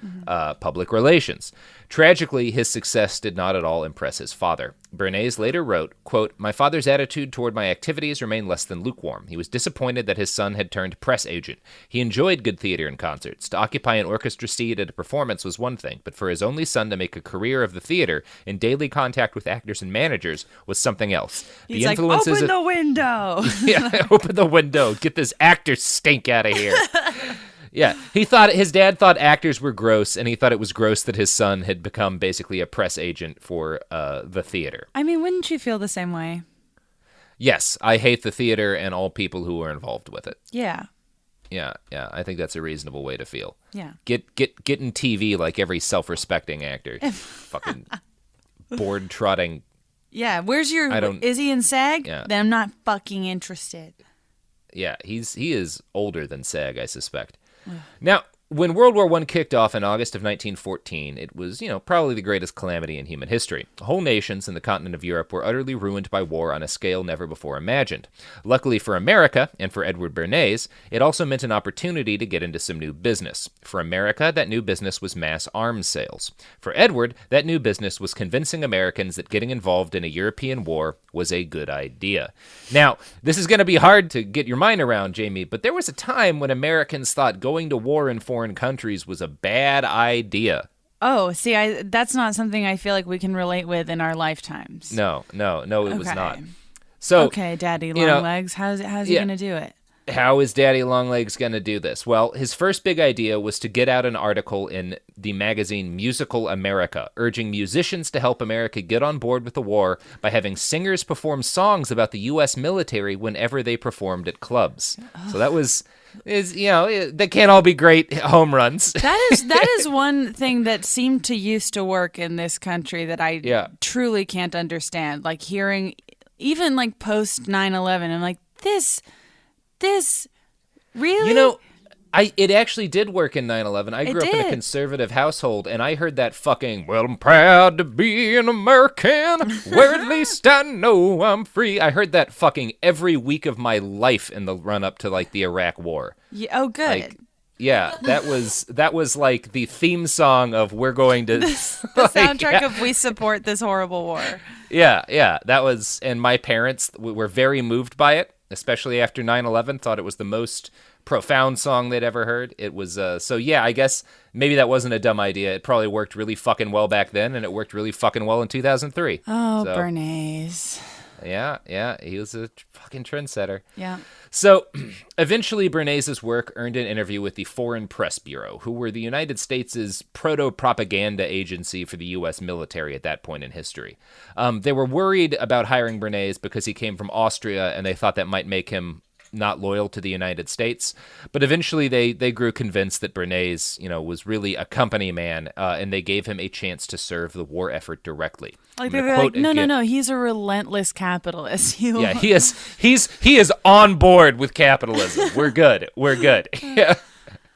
public relations. Tragically, his success did not at all impress his father. Bernays later wrote, quote, "My father's attitude toward my activities remained less than lukewarm. He was disappointed that his son had turned press agent. He enjoyed good theater and concerts. To occupy an orchestra seat at a performance was one thing, but for his only son to make a career of the theater in daily contact with actors and managers was something else. He's like, open the window. Yeah, open the window. Get this actor stink out of here." Yeah, his dad thought actors were gross, and he thought it was gross that his son had become basically a press agent for the theater. I mean, wouldn't you feel the same way? Yes, I hate the theater and all people who are involved with it. Yeah. Yeah, I think that's a reasonable way to feel. Yeah. Get in TV like every self-respecting actor. Fucking board trotting. Yeah, where's your is he in SAG? Yeah. Then I'm not fucking interested. Yeah, he is older than SAG, I suspect. Now, when World War I kicked off in August of 1914, it was, probably the greatest calamity in human history. Whole nations in the continent of Europe were utterly ruined by war on a scale never before imagined. Luckily for America, and for Edward Bernays, it also meant an opportunity to get into some new business. For America, that new business was mass arms sales. For Edward, that new business was convincing Americans that getting involved in a European war was a good idea. Now, this is going to be hard to get your mind around, Jamie, but there was a time when Americans thought going to war in foreign countries was a bad idea. Oh, see, that's not something I feel like we can relate with in our lifetimes. No, it was not. So, okay, Daddy Longlegs, how's he going to do it? How is Daddy Longlegs going to do this? Well, his first big idea was to get out an article in the magazine Musical America, urging musicians to help America get on board with the war by having singers perform songs about the U.S. military whenever they performed at clubs. So that was... they can't all be great home runs. That is one thing that seemed to used to work in this country that I truly can't understand. Like hearing, even like post 9/11, I'm like, this really? It actually did work in 9/11. I grew up in a conservative household, and I heard that fucking, well, I'm proud to be an American, where at least I know I'm free. I heard that fucking every week of my life in the run-up to, like, the Iraq War. Yeah, oh, good. That was like the theme song of we're going to... the soundtrack of we support this horrible war. Yeah, that was... And my parents were very moved by it, especially after 9/11, thought it was the most... profound song they'd ever heard. It was I guess maybe that wasn't a dumb idea. It probably worked really fucking well back then, and it worked really fucking well in 2003. Oh, Bernays. Yeah. He was a fucking trendsetter. Yeah. So, eventually, Bernays' work earned an interview with the Foreign Press Bureau, who were the United States' proto-propaganda agency for the U.S. military at that point in history. They were worried about hiring Bernays because he came from Austria, and they thought that might make him not loyal to the United States. But eventually, they grew convinced that Bernays, was really a company man, and they gave him a chance to serve the war effort directly. Like they were like, no, he's a relentless capitalist. Yeah, he is on board with capitalism. We're good. Yeah.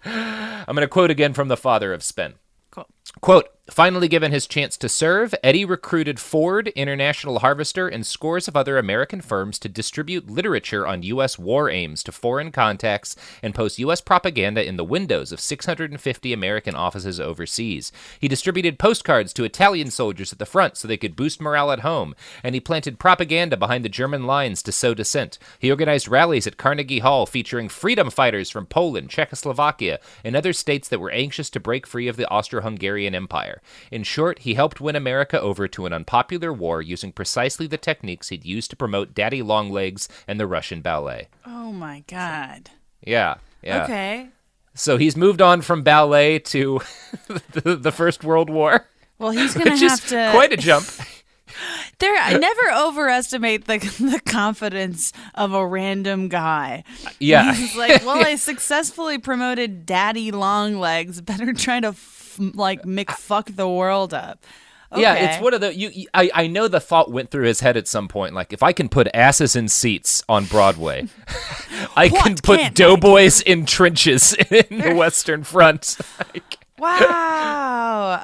I'm going to quote again from the father of spin. Cool. Quote, finally given his chance to serve, Eddie recruited Ford, International Harvester, and scores of other American firms to distribute literature on U.S. war aims to foreign contacts and post U.S. propaganda in the windows of 650 American offices overseas. He distributed postcards to Italian soldiers at the front so they could boost morale at home, and he planted propaganda behind the German lines to sow dissent. He organized rallies at Carnegie Hall featuring freedom fighters from Poland, Czechoslovakia, and other states that were anxious to break free of the Austro-Hungarian Empire. In short, he helped win America over to an unpopular war using precisely the techniques he'd used to promote Daddy Longlegs and the Russian ballet. Oh my God. Yeah. Okay. So he's moved on from ballet to the First World War. Well, he's going to have to... quite a jump. I never overestimate the confidence of a random guy. Yeah. He's like, well, I successfully promoted Daddy Longlegs. Better try to McFuck the world up. Okay. Yeah, it's one of the I know the thought went through his head at some point, like, if I can put asses in seats on Broadway, I can put doughboys in trenches in the Western Front. Wow.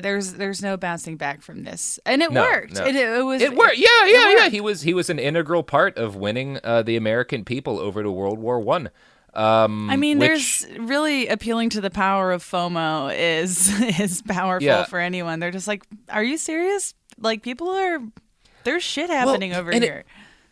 There's no bouncing back from this, and it worked. No. It worked. Yeah. He was an integral part of winning the American people over to World War I. There's really appealing to the power of FOMO is powerful for anyone. They're just like, are you serious? Like, there's shit happening over here.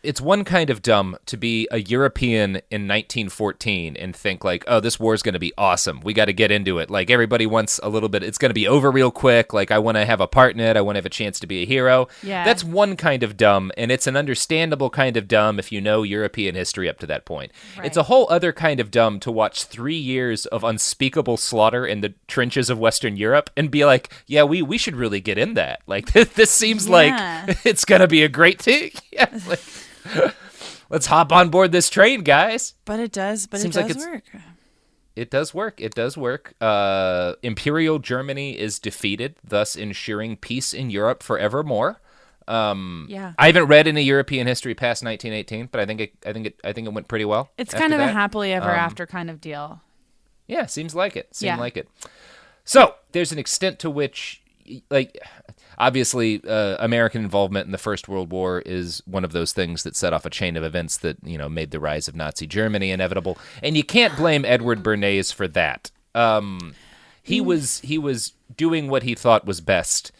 It's one kind of dumb to be a European in 1914 and think like, oh, this war's going to be awesome. We got to get into it. Like, everybody wants a little bit. It's going to be over real quick. Like, I want to have a part in it. I want to have a chance to be a hero. Yeah. That's one kind of dumb, and it's an understandable kind of dumb if you know European history up to that point. Right. It's a whole other kind of dumb to watch 3 years of unspeakable slaughter in the trenches of Western Europe and be like, yeah, we should really get in that. Like, this seems like it's going to be a great thing. Yeah, let's hop on board this train, guys. But it does work. It does work. Imperial Germany is defeated, thus ensuring peace in Europe forevermore. I haven't read any European history past 1918, but I think it went pretty well. It's kind of a happily ever after kind of deal. Yeah, seems like it. Like it. So there's an extent to which, like, obviously, American involvement in the First World War is one of those things that set off a chain of events that, made the rise of Nazi Germany inevitable. And you can't blame Edward Bernays for that. He was doing what he thought was best.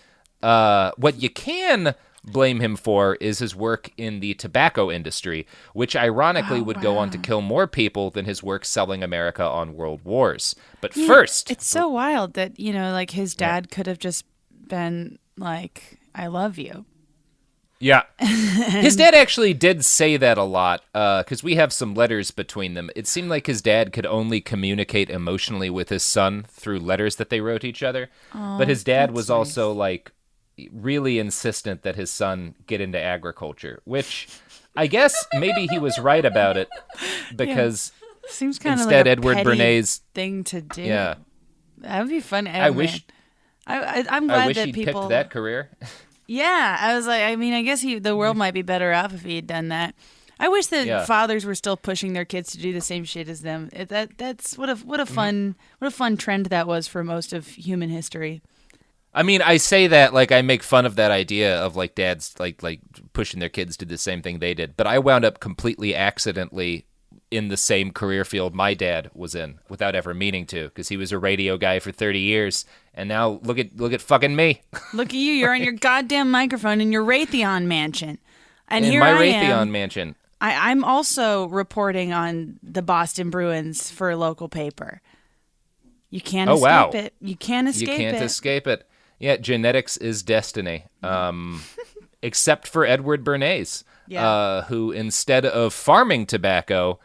What you can blame him for is his work in the tobacco industry, which ironically would go on to kill more people than his work selling America on world wars. But first... It's so wild that, like, his dad could have just been like, I love you. Yeah. His dad actually did say that a lot, because we have some letters between them. It seemed like his dad could only communicate emotionally with his son through letters that they wrote each other. But his dad was also, like, really insistent that his son get into agriculture, which I guess maybe he was right about it, because seems kind of instead like a Edward petty Bernays thing to do. Yeah. That would be fun. I'm glad that he'd people picked that career. Yeah, I was like, I guess the world might be better off if he had done that. I wish that fathers were still pushing their kids to do the same shit as them. That's what a fun trend that was for most of human history. I say that like I make fun of that idea of like dads like pushing their kids to do the same thing they did, but I wound up completely accidentally in the same career field my dad was in without ever meaning to, because he was a radio guy for 30 years, and now look at fucking me. Look at you! You're on your goddamn microphone in your Raytheon mansion, and in here my I Raytheon am. mansion. I'm also reporting on the Boston Bruins for a local paper. You can't escape it. You can't escape it. You can't escape it. Yeah, genetics is destiny. except for Edward Bernays, who instead of farming tobacco,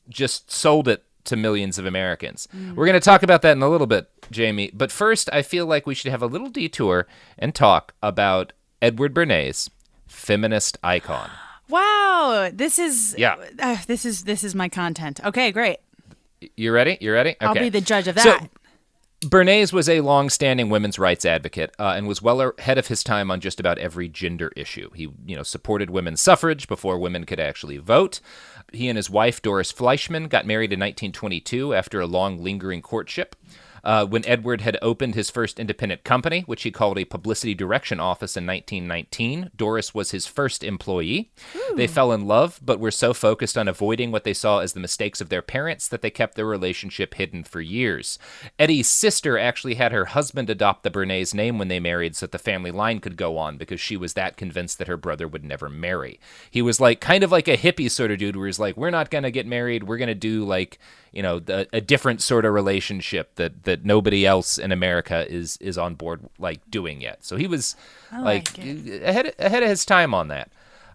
just sold it to millions of Americans. We're going to talk about that in a little bit, Jamie. But first, I feel like we should have a little detour and talk about Edward Bernays, feminist icon. Wow, this is this is my content. Okay, great. You ready? Okay. I'll be the judge of that. So, Bernays was a long-standing women's rights advocate and was well ahead of his time on just about every gender issue. He, supported women's suffrage before women could actually vote. He and his wife, Doris Fleischman, got married in 1922 after a long, lingering courtship. When Edward had opened his first independent company, which he called a publicity direction office in 1919, Doris was his first employee. Ooh. They fell in love, but were so focused on avoiding what they saw as the mistakes of their parents that they kept their relationship hidden for years. Eddie's sister actually had her husband adopt the Bernays name when they married so that the family line could go on because she was that convinced that her brother would never marry. He was kind of like a hippie sort of dude where he's like, we're not going to get married. We're going to do a different sort of relationship that nobody else in America is on board doing yet. So he was ahead of his time on that.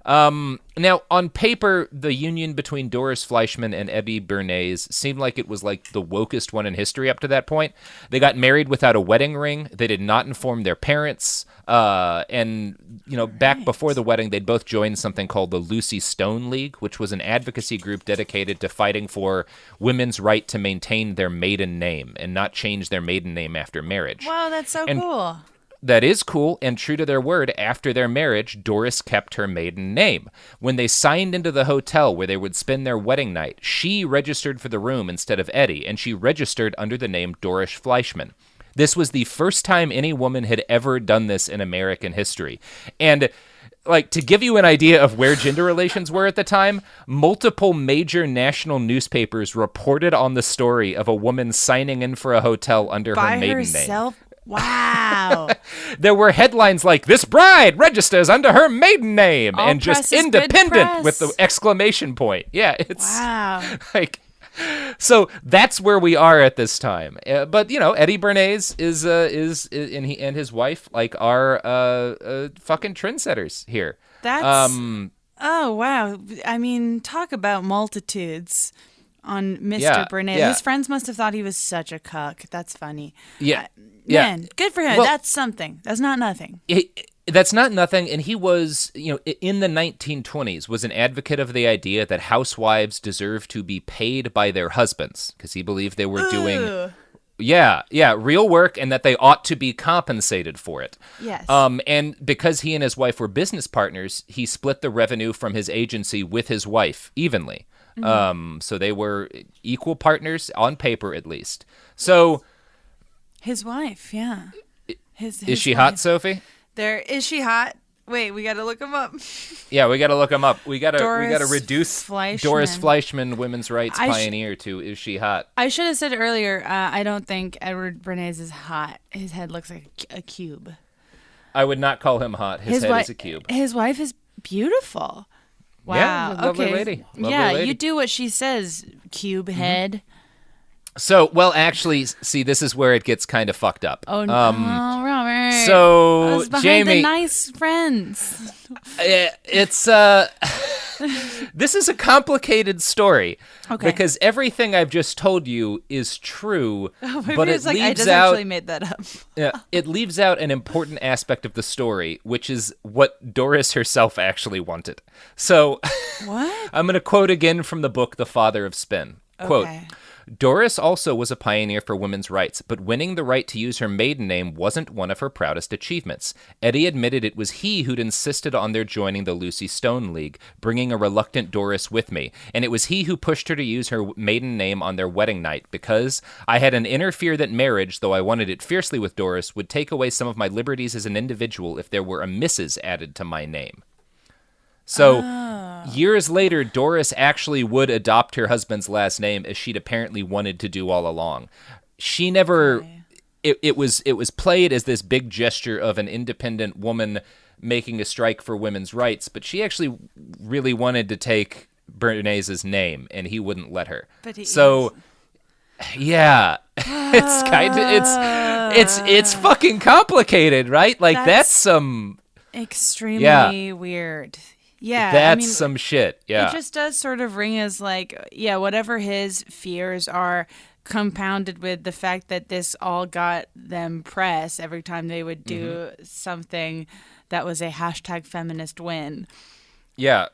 Now, on paper, the union between Doris Fleischman and Eddie Bernays seemed like it was the wokest one in history up to that point. They got married without a wedding ring. They did not inform their parents. Back before the wedding, they'd both joined something called the Lucy Stone League, which was an advocacy group dedicated to fighting for women's right to maintain their maiden name and not change their maiden name after marriage. Wow, that's so cool. That is cool, and true to their word, after their marriage, Doris kept her maiden name. When they signed into the hotel where they would spend their wedding night, she registered for the room instead of Eddie, and she registered under the name Doris Fleischman. This was the first time any woman had ever done this in American history. And to give you an idea of where gender relations were at the time, multiple major national newspapers reported on the story of a woman signing in for a hotel under her maiden name. Wow. There were headlines like, "This bride registers under her maiden name," All and just "independent" with the exclamation point. Yeah, it's so that's where we are at this time. But Eddie Bernays is and he and his wife are fucking trendsetters here. That's oh wow. I mean, talk about multitudes on Mr. Bernays. Yeah. His friends must have thought he was such a cuck. That's funny. Yeah. Man, good for him. Well, that's something. That's not nothing. That's not nothing, and he was, in the 1920s, was an advocate of the idea that housewives deserve to be paid by their husbands, because he believed they were doing, real work, and that they ought to be compensated for it. Yes. And because he and his wife were business partners, he split the revenue from his agency with his wife evenly. Mm-hmm. So they were equal partners, on paper at least. So... His wife, yeah. Is she hot, Sophie? Is she hot? Wait, we got to look him up. Yeah, we got to look him up. We got to reduce Fleischman. Doris Fleischman, women's rights pioneer, to is she hot? I should have said earlier, I don't think Edward Bernays is hot. His head looks like a cube. I would not call him hot. His head is a cube. His wife is beautiful. Wow. Yeah, lovely lady. Lady. You do what she says, cube head. So, well, actually, see, this is where it gets kind of fucked up. Oh, no, Robert. So, I was behind Jamie, the nice friends. It's this is a complicated story. Okay. Because everything I've just told you is true, but it leaves I just out. actually made that up. It leaves out an important aspect of the story, which is what Doris herself actually wanted. So, what? I'm going to quote again from the book, The Father of Spin. Quote. Okay. Doris also was a pioneer for women's rights, but winning the right to use her maiden name wasn't one of her proudest achievements. Eddie admitted it was he who'd insisted on their joining the Lucy Stone League, bringing a reluctant Doris with me, and it was he who pushed her to use her maiden name on their wedding night, because I had an inner fear that marriage, though I wanted it fiercely with Doris, would take away some of my liberties as an individual if there were a Mrs. added to my name. So, years later, Doris actually would adopt her husband's last name, as she'd apparently wanted to do all along. She never... Okay. It was played as this big gesture of an independent woman making a strike for women's rights, but she actually really wanted to take Bernays' name, and he wouldn't let her. But yeah, it's kind of it's fucking complicated, right? That's some... extremely weird. Yeah, That's some shit. Yeah. It just does sort of ring as like, whatever his fears are, compounded with the fact that this all got them press every time they would do something that was a hashtag feminist win. Yeah.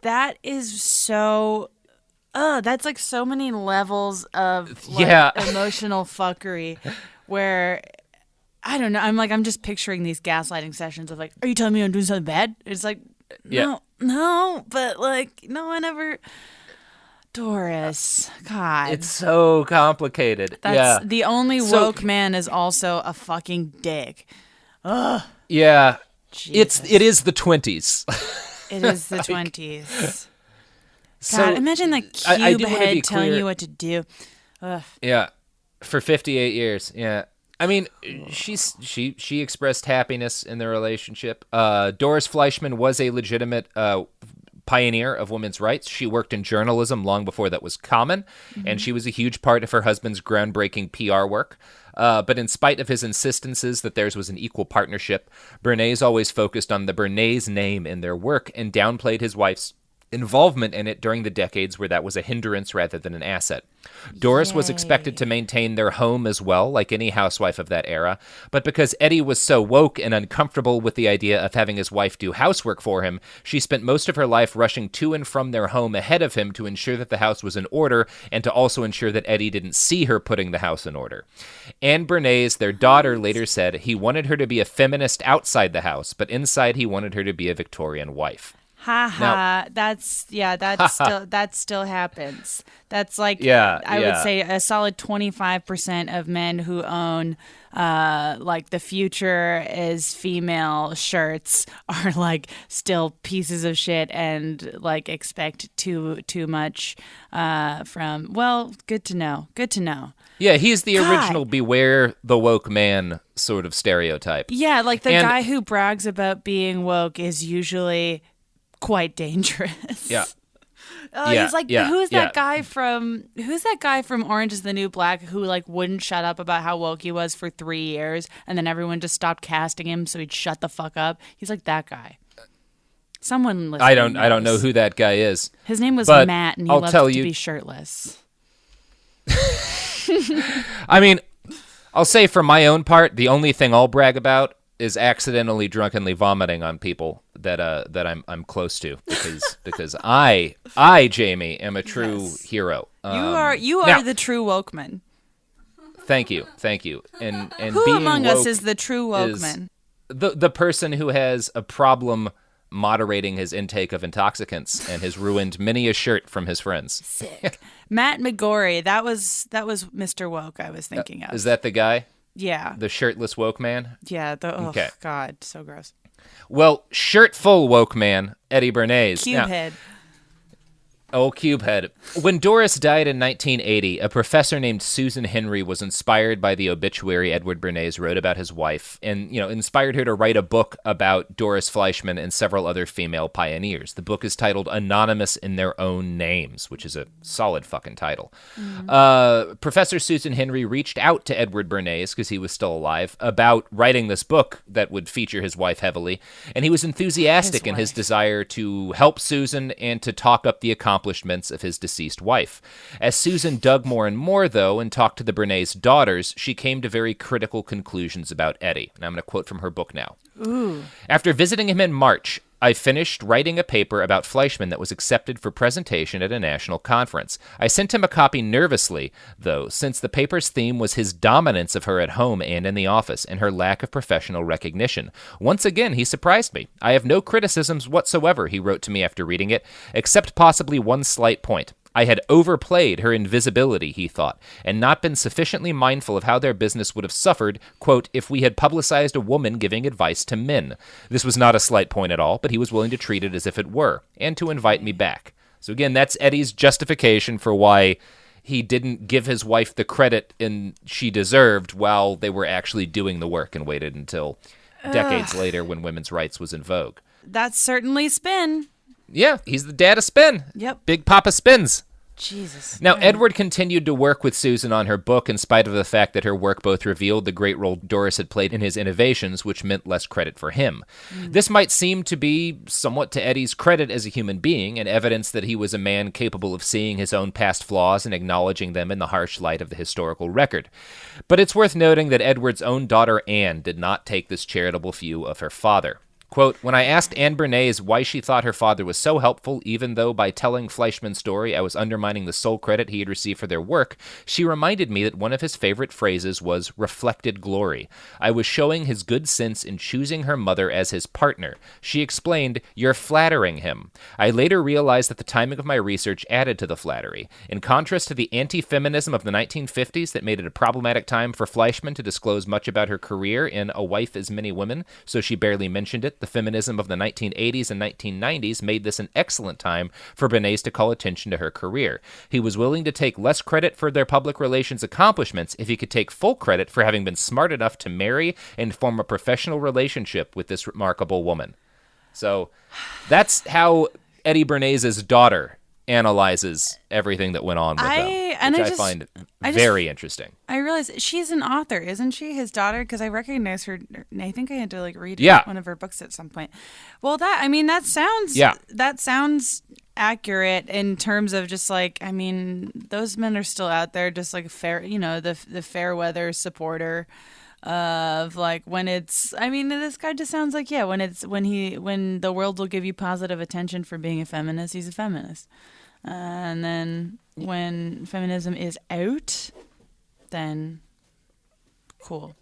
That is so... that's like so many levels of like, emotional fuckery where... I don't know. I'm just picturing these gaslighting sessions of like, are you telling me I'm doing something bad? It's like, no, but like, no one ever. Doris, God, it's so complicated. That's the only woke man is also a fucking dick. Ugh. Yeah, Jesus. it is the 20s. It is the 20s. So, God, imagine that cube head telling you what to do. Ugh. Yeah, for 58 years. Yeah. I mean, she expressed happiness in their relationship. Doris Fleischman was a legitimate pioneer of women's rights. She worked in journalism long before that was common, and she was a huge part of her husband's groundbreaking PR work. But in spite of his insistences that theirs was an equal partnership, Bernays always focused on the Bernays name in their work and downplayed his wife's involvement in it during the decades where that was a hindrance rather than an asset. Doris was expected to maintain their home as well, like any housewife of that era, but because Eddie was so woke and uncomfortable with the idea of having his wife do housework for him, she spent most of her life rushing to and from their home ahead of him to ensure that the house was in order and to also ensure that Eddie didn't see her putting the house in order. Anne Bernays, their daughter, later said he wanted her to be a feminist outside the house, but inside he wanted her to be a Victorian wife. That still happens. That's like, I would say a solid 25% of men who own like the future is female shirts are like still pieces of shit and like expect too much from, well, good to know. Yeah, he's the original beware the woke man sort of stereotype. Yeah, like the guy who brags about being woke is usually quite dangerous. Yeah. He's like, who's that guy from Orange is the New Black who like wouldn't shut up about how woke he was for 3 years and then everyone just stopped casting him so he'd shut the fuck up? He's like that guy. Someone listening I don't know who that guy is. His name was Matt and he loved to be shirtless. I mean, I'll say for my own part, the only thing I'll brag about is accidentally drunkenly vomiting on people that I'm close to because I Jamie am a true hero. You are the true woke man. Thank you. And who being among woke us is the true woke man? The person who has a problem moderating his intake of intoxicants and has ruined many a shirt from his friends. Sick. Matt McGorry, that was Mr. Woke I was thinking of. Is that the guy? Yeah. The shirtless woke man? Yeah. Okay. God, so gross. Well, shirt-full woke man, Eddie Bernays. Cubehead. Oh, Cubehead. When Doris died in 1980, a professor named Susan Henry was inspired by the obituary Edward Bernays wrote about his wife and, inspired her to write a book about Doris Fleischman and several other female pioneers. The book is titled Anonymous in Their Own Names, which is a solid fucking title. Professor Susan Henry reached out to Edward Bernays, because he was still alive, about writing this book that would feature his wife heavily, and he was enthusiastic in his desire to help Susan and to talk up the accomplishments of his deceased wife. As Susan dug more and more, though, and talked to the Bernays daughters, she came to very critical conclusions about Eddie. And I'm going to quote from her book now. Ooh. After visiting him in March, I finished writing a paper about Fleischman that was accepted for presentation at a national conference. I sent him a copy nervously, though, since the paper's theme was his dominance of her at home and in the office, and her lack of professional recognition. Once again, he surprised me. I have no criticisms whatsoever, he wrote to me after reading it, except possibly one slight point. I had overplayed her invisibility, he thought, and not been sufficiently mindful of how their business would have suffered, quote, if we had publicized a woman giving advice to men. This was not a slight point at all, but he was willing to treat it as if it were, and to invite me back. So again, that's Eddie's justification for why he didn't give his wife the credit she deserved while they were actually doing the work and waited until decades later when women's rights was in vogue. That's certainly spin. Yeah, he's the dad of spin. Yep. Big Papa Spins. Jesus. Now, Edward continued to work with Susan on her book in spite of the fact that her work both revealed the great role Doris had played in his innovations, which meant less credit for him. This might seem to be somewhat to Eddie's credit as a human being, and evidence that he was a man capable of seeing his own past flaws and acknowledging them in the harsh light of the historical record. But it's worth noting that Edward's own daughter Anne did not take this charitable view of her father. Quote, when I asked Anne Bernays why she thought her father was so helpful, even though by telling Fleischmann's story I was undermining the sole credit he had received for their work, she reminded me that one of his favorite phrases was reflected glory. I was showing his good sense in choosing her mother as his partner. She explained, you're flattering him. I later realized that the timing of my research added to the flattery. In contrast to the anti-feminism of the 1950s that made it a problematic time for Fleischmann to disclose much about her career in A Wife as Many Women, so she barely mentioned it, the feminism of the 1980s and 1990s made this an excellent time for Bernays to call attention to her career. He was willing to take less credit for their public relations accomplishments if he could take full credit for having been smart enough to marry and form a professional relationship with this remarkable woman. So that's how Eddie Bernays' daughter analyzes everything that went on with them, which I find very interesting. I realize she's an author, isn't she? His daughter, because I recognize her. I think I had to read one of her books at some point. Well, that sounds accurate in terms of just those men are still out there, just like fair, the fair weather supporter of when it's. This guy just sounds like when the world will give you positive attention for being a feminist, he's a feminist. And then when feminism is out, then cool.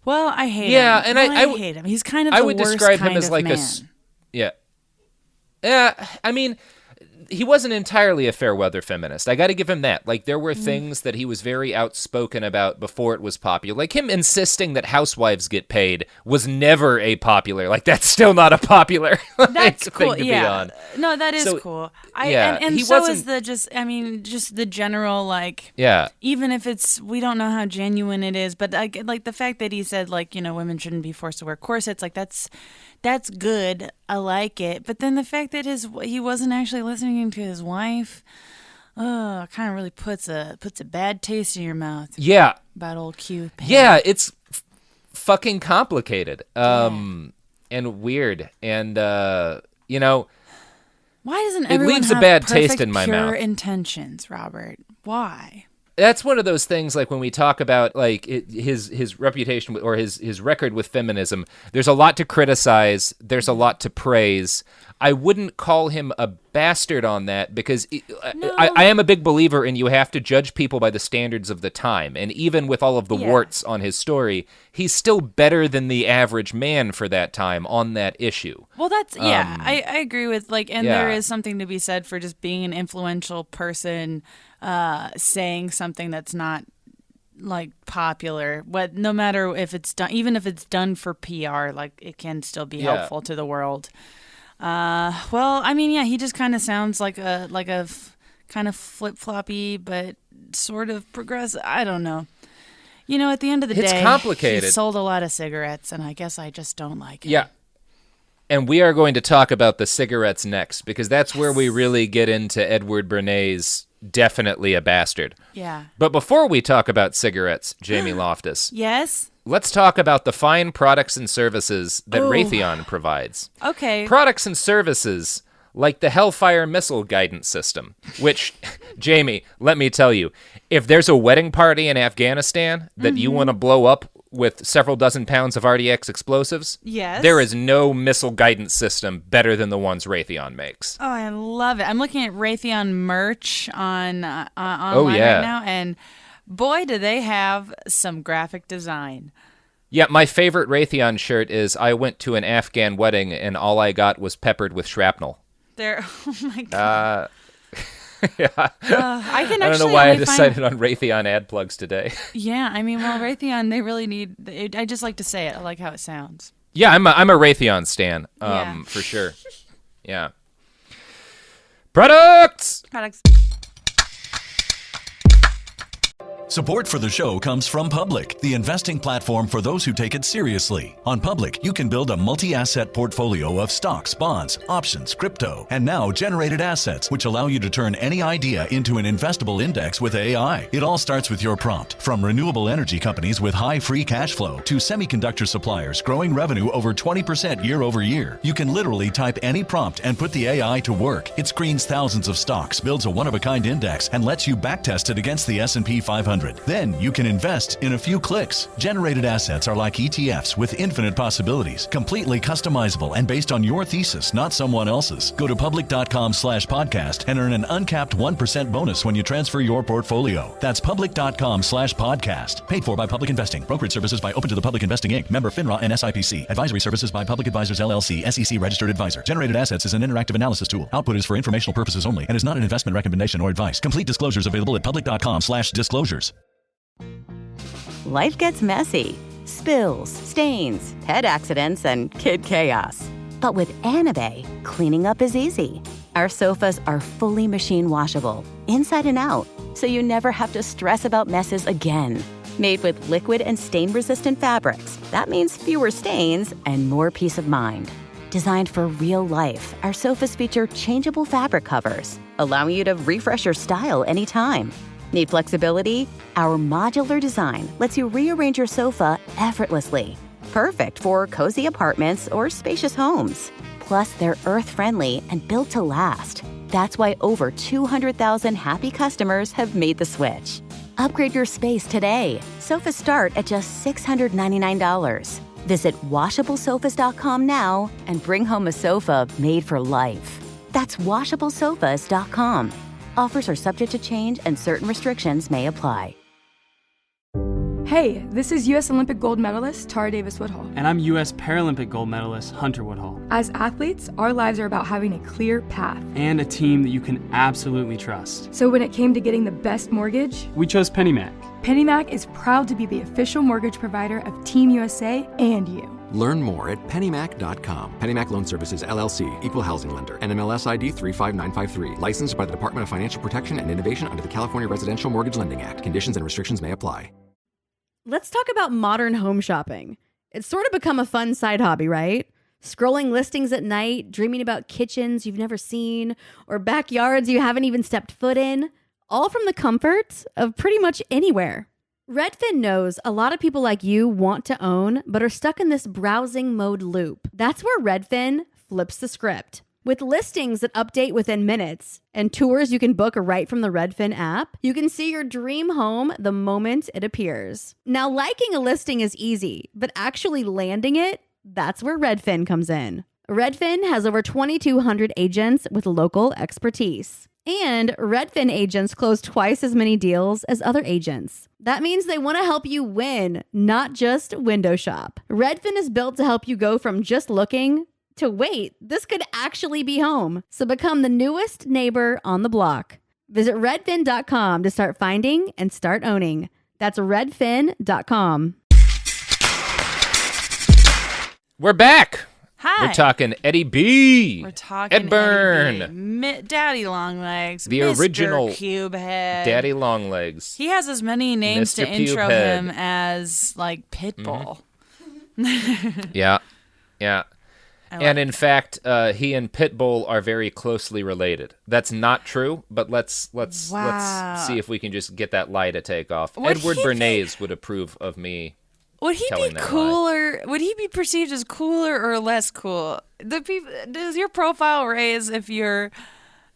Well, I hate him. Yeah, and I hate him. He's kind of the worst describe him kind as of like man. He wasn't entirely a fair weather feminist. I got to give him that. There were things that he was very outspoken about before it was popular. Like him insisting that housewives get paid was never a popular. That's still not a popular That's cool. thing to yeah. be on. No, that is cool. And he so wasn't, is just the general Yeah. Even if we don't know how genuine it is, but the fact that he said women shouldn't be forced to wear corsets, that's good. I like it. But then the fact that he wasn't actually listening to his wife, kind of really puts a bad taste in your mouth. Yeah. About old Q. Yeah, it's fucking complicated. And weird. And why doesn't it everyone leaves have a bad perfect, taste in my pure mouth. intentions, Robert? Why? That's one of those things, when we talk about his reputation or his record with feminism, there's a lot to criticize, there's a lot to praise. I wouldn't call him a bastard on that because I am a big believer in you have to judge people by the standards of the time. And even with all of the warts on his story, he's still better than the average man for that time on that issue. Well, that's, I agree with, there is something to be said for just being an influential person, saying something that's not popular, but no matter if it's done, even if it's done for PR, it can still be helpful to the world. He just kind of sounds like a kind of flip-floppy, but sort of progressive. I don't know. At the end of the day, it's complicated. He sold a lot of cigarettes, and I guess I just don't like it. Yeah. And we are going to talk about the cigarettes next, because that's where we really get into Edward Bernays, definitely a bastard. Yeah. But before we talk about cigarettes, Jamie Loftus. Yes? Let's talk about the fine products and services that Raytheon provides. Okay. Products and services like the Hellfire missile guidance system, which, Jamie, let me tell you, if there's a wedding party in Afghanistan that you want to blow up with several dozen pounds of RDX explosives, there is no missile guidance system better than the ones Raytheon makes. Oh, I love it. I'm looking at Raytheon merch online right now, and boy, do they have some graphic design. Yeah, my favorite Raytheon shirt is I went to an Afghan wedding and all I got was peppered with shrapnel. Oh my God. Yeah. I don't know why I decided on Raytheon ad plugs today. Yeah, Raytheon, they really need. I just like to say it. I like how it sounds. Yeah, I'm a Raytheon stan, for sure. Yeah. Products. Support for the show comes from Public, the investing platform for those who take it seriously. On Public, you can build a multi-asset portfolio of stocks, bonds, options, crypto, and now generated assets, which allow you to turn any idea into an investable index with AI. It all starts with your prompt. From renewable energy companies with high free cash flow to semiconductor suppliers growing revenue over 20% year over year, you can literally type any prompt and put the AI to work. It screens thousands of stocks, builds a one-of-a-kind index, and lets you backtest it against the S&P 500. Then you can invest in a few clicks. Generated assets are like ETFs with infinite possibilities, completely customizable and based on your thesis, not someone else's. Go to public.com/podcast and earn an uncapped 1% bonus when you transfer your portfolio. That's public.com/podcast. Paid for by Public Investing. Brokerage services by Open to the Public Investing Inc. Member FINRA and SIPC. Advisory services by Public Advisors LLC, SEC registered advisor. Generated assets is an interactive analysis tool. Output is for informational purposes only and is not an investment recommendation or advice. Complete disclosures available at public.com/disclosures. Life gets messy. Spills, stains, pet accidents, and kid chaos. But with Anabay, cleaning up is easy. Our sofas are fully machine washable, inside and out, so you never have to stress about messes again. Made with liquid and stain-resistant fabrics, that means fewer stains and more peace of mind. Designed for real life, our sofas feature changeable fabric covers, allowing you to refresh your style anytime. Need flexibility? Our modular design lets you rearrange your sofa effortlessly. Perfect for cozy apartments or spacious homes. Plus, they're earth-friendly and built to last. That's why over 200,000 happy customers have made the switch. Upgrade your space today. Sofas start at just $699. Visit washablesofas.com now and bring home a sofa made for life. That's washablesofas.com. Offers are subject to change and certain restrictions may apply. Hey, this is U.S. Olympic gold medalist Tara Davis-Woodhull. And I'm U.S. Paralympic gold medalist Hunter Woodhull. As athletes, our lives are about having a clear path. And a team that you can absolutely trust. So when it came to getting the best mortgage, we chose PennyMac. PennyMac is proud to be the official mortgage provider of Team USA and you. Learn more at pennymac.com. PennyMac Loan Services, LLC, Equal Housing Lender, NMLS ID 35953. Licensed by the Department of Financial Protection and Innovation under the California Residential Mortgage Lending Act. Conditions and restrictions may apply. Let's talk about modern home shopping. It's sort of become a fun side hobby, right? Scrolling listings at night, dreaming about kitchens you've never seen, or backyards you haven't even stepped foot in, all from the comfort of pretty much anywhere. Redfin knows a lot of people like you want to own, but are stuck in this browsing mode loop. That's where Redfin flips the script. With listings that update within minutes and tours you can book right from the Redfin app, you can see your dream home the moment it appears. Now, liking a listing is easy, but actually landing it, that's where Redfin comes in. Redfin has over 2,200 agents with local expertise. And Redfin agents close twice as many deals as other agents. That means they want to help you win, not just window shop. Redfin is built to help you go from just looking to wait, this could actually be home. So become the newest neighbor on the block. Visit redfin.com to start finding and start owning. That's redfin.com. We're back. Hi. We're talking Eddie B. We're talking Ed Byrne. Eddie B. Daddy Longlegs. The Mr. original Cubehead. Daddy Longlegs. He has as many names Mr. to intro Pubehead. him as like Pitbull. Yeah. And like in fact, he and Pitbull are very closely related. That's not true, but let's see if we can just get that lie to take off. Edward Bernays would approve of me. Would he be cooler? Would he be perceived as cooler or less cool? Does your profile raise if you're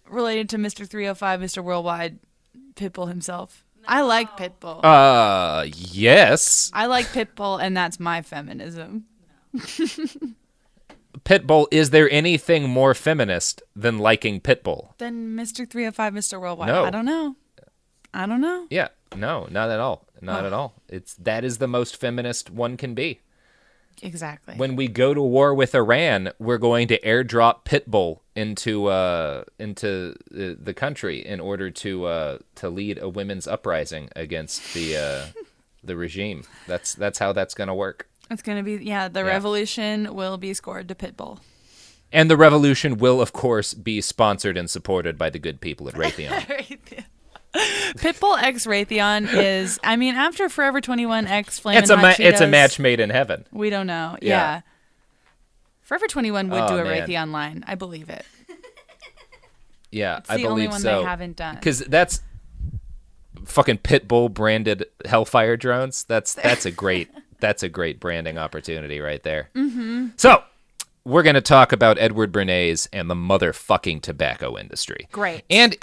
related to Mr. 305, Mr. Worldwide, Pitbull himself? I like Pitbull. Yes. I like Pitbull, and that's my feminism. Pitbull, is there anything more feminist than liking Pitbull? Then Mr. 305, Mr. Worldwide. No. I don't know. Yeah, no, not at all. Not at all. That is the most feminist one can be. Exactly. When we go to war with Iran, we're going to airdrop Pitbull into the country in order to lead a women's uprising against the regime. That's how that's going to work. It's going to be, the revolution will be scored to Pitbull. And the revolution will, of course, be sponsored and supported by the good people at Raytheon. Pitbull X Raytheon is, I mean, after Forever 21 X Flamin' It's a Hot Cheetos, it's a match made in heaven. We don't know. Yeah. Yeah. Forever 21 would do a man. Raytheon line. I believe it. Yeah, It's I the believe only one so. they haven't done. Because that's fucking Pitbull branded Hellfire drones. That's a great branding opportunity right there. Mm-hmm. So we're gonna talk about Edward Bernays and the motherfucking tobacco industry. Great. And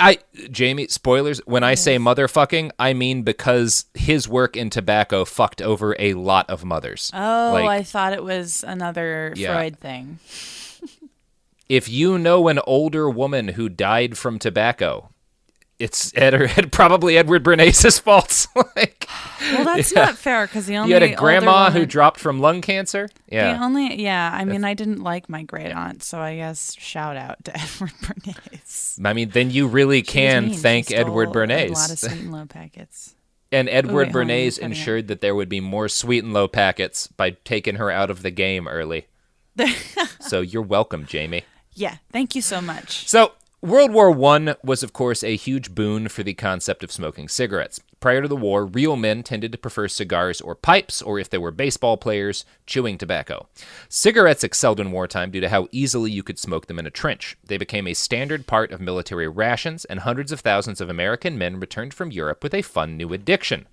Jamie, spoilers. When I say motherfucking, I mean because his work in tobacco fucked over a lot of mothers. Oh, I thought it was another Freud thing. If you know an older woman who died from tobacco, it's probably Edward Bernays' fault. Well, that's not fair because the only you had a grandma older woman, who dropped from lung cancer. Yeah. I mean, I didn't like my great aunt, so I guess shout out to Edward Bernays. I mean, then you really can She thank stole Edward Bernays. A lot of sweet and low packets. And Edward hold on, Bernays I'm ensured that there would be more sweet and low packets by taking her out of the game early. So you're welcome, Jamie. Yeah, thank you so much. So World War I was, of course, a huge boon for the concept of smoking cigarettes. Prior to the war, real men tended to prefer cigars or pipes, or if they were baseball players, chewing tobacco. Cigarettes excelled in wartime due to how easily you could smoke them in a trench. They became a standard part of military rations, and hundreds of thousands of American men returned from Europe with a fun new addiction.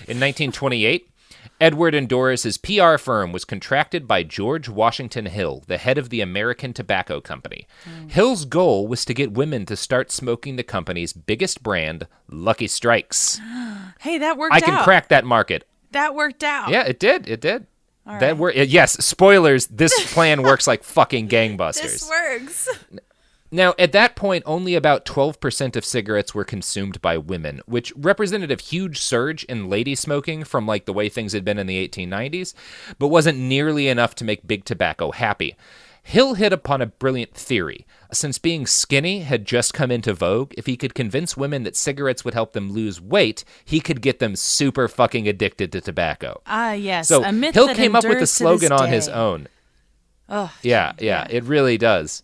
In 1928, Edward and Doris's PR firm was contracted by George Washington Hill, the head of the American Tobacco Company. Hill's goal was to get women to start smoking the company's biggest brand, Lucky Strikes. Hey, that worked out. I can crack that market. That worked out. Yeah, it did. It did. All That yes, spoilers, this plan works like fucking gangbusters. This works. Now, at that point, only about 12% of cigarettes were consumed by women, which represented a huge surge in lady smoking from like the way things had been in the 1890s, but wasn't nearly enough to make big tobacco happy. Hill hit upon a brilliant theory. Since being skinny had just come into vogue, if he could convince women that cigarettes would help them lose weight, he could get them super fucking addicted to tobacco. Yes. So a myth Hill that came up with the endures to slogan this on his day. own. Oh, Yeah, it really does.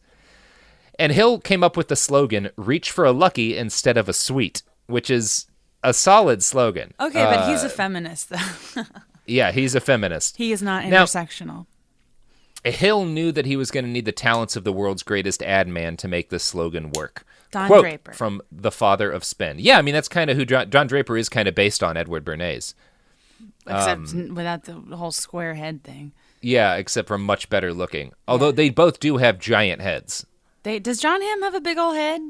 And Hill came up with the slogan, reach for a lucky instead of a sweet, which is a solid slogan. Okay, but he's a feminist, though. Yeah, he's a feminist. He is not Now, intersectional. Hill knew that he was going to need the talents of the world's greatest ad man to make this slogan work. Don Quote Draper. from the father of spin. Yeah, I mean, that's kind of who Don Draper is, kind of based on Edward Bernays. Except without the whole square head thing. Yeah, except for much better looking. Although they both do have giant heads. Does John Hamm have a big old head?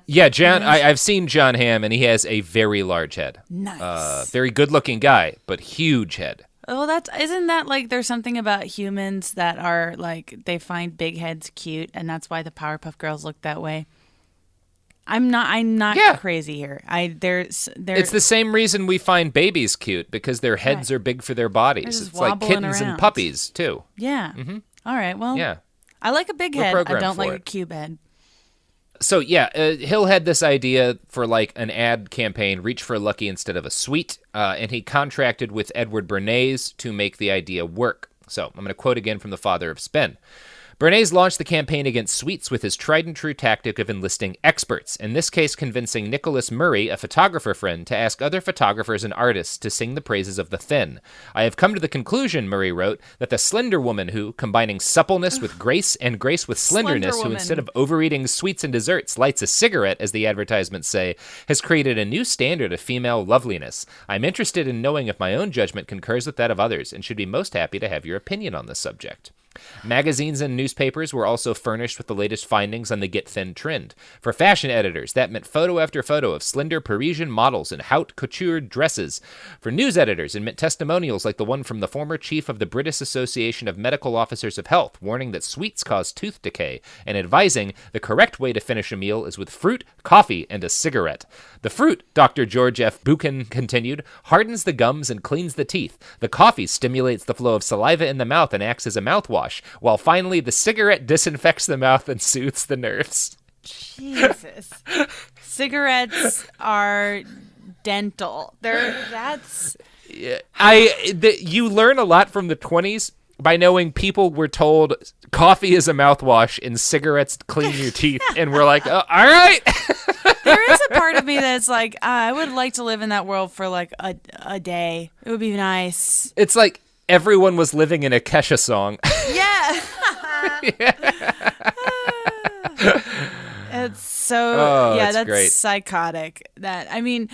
Yeah, I've seen John Hamm, and he has a very large head. Nice. Very good-looking guy, but huge head. Well, isn't that like there's something about humans that are like they find big heads cute, and that's why the Powerpuff Girls look that way. I'm not crazy here. There's It's the same reason we find babies cute, because their heads are big for their bodies. just It's like wobbling kittens around. and puppies too. Yeah. All right. Well. Yeah. I like a big We're head. I programmed don't for like a it. cube head. So yeah, Hill had this idea for like an ad campaign, reach for a lucky instead of a sweet, and he contracted with Edward Bernays to make the idea work. So I'm going to quote again from the father of spin. Bernays launched the campaign against sweets with his tried-and-true tactic of enlisting experts, in this case convincing Nicholas Murray, a photographer friend, to ask other photographers and artists to sing the praises of the thin. I have come to the conclusion, Murray wrote, that the slender woman who, combining suppleness with grace and grace with slenderness, Slender who woman. instead of overeating sweets and desserts lights a cigarette, as the advertisements say, has created a new standard of female loveliness. I'm interested in knowing if my own judgment concurs with that of others, and should be most happy to have your opinion on this subject. Magazines and newspapers were also furnished with the latest findings on the get thin trend. For fashion editors, that meant photo after photo of slender Parisian models in haute couture dresses. For news editors, it meant testimonials like the one from the former chief of the British Association of Medical Officers of Health, warning that sweets cause tooth decay, and advising the correct way to finish a meal is with fruit, coffee, and a cigarette. The fruit, Dr. George F. Buchan continued, hardens the gums and cleans the teeth. The coffee stimulates the flow of saliva in the mouth and acts as a mouthwash, while finally the cigarette disinfects the mouth and soothes the nerves. Jesus. Cigarettes are dental. You learn a lot from the 20s by knowing people were told coffee is a mouthwash and cigarettes clean your teeth, and we're like, oh, all right. There is a part of me that's like, I would like to live in that world for like a day. It would be nice. It's like everyone was living in a Kesha song. Yeah. It's so, that's great. psychotic. That, I mean,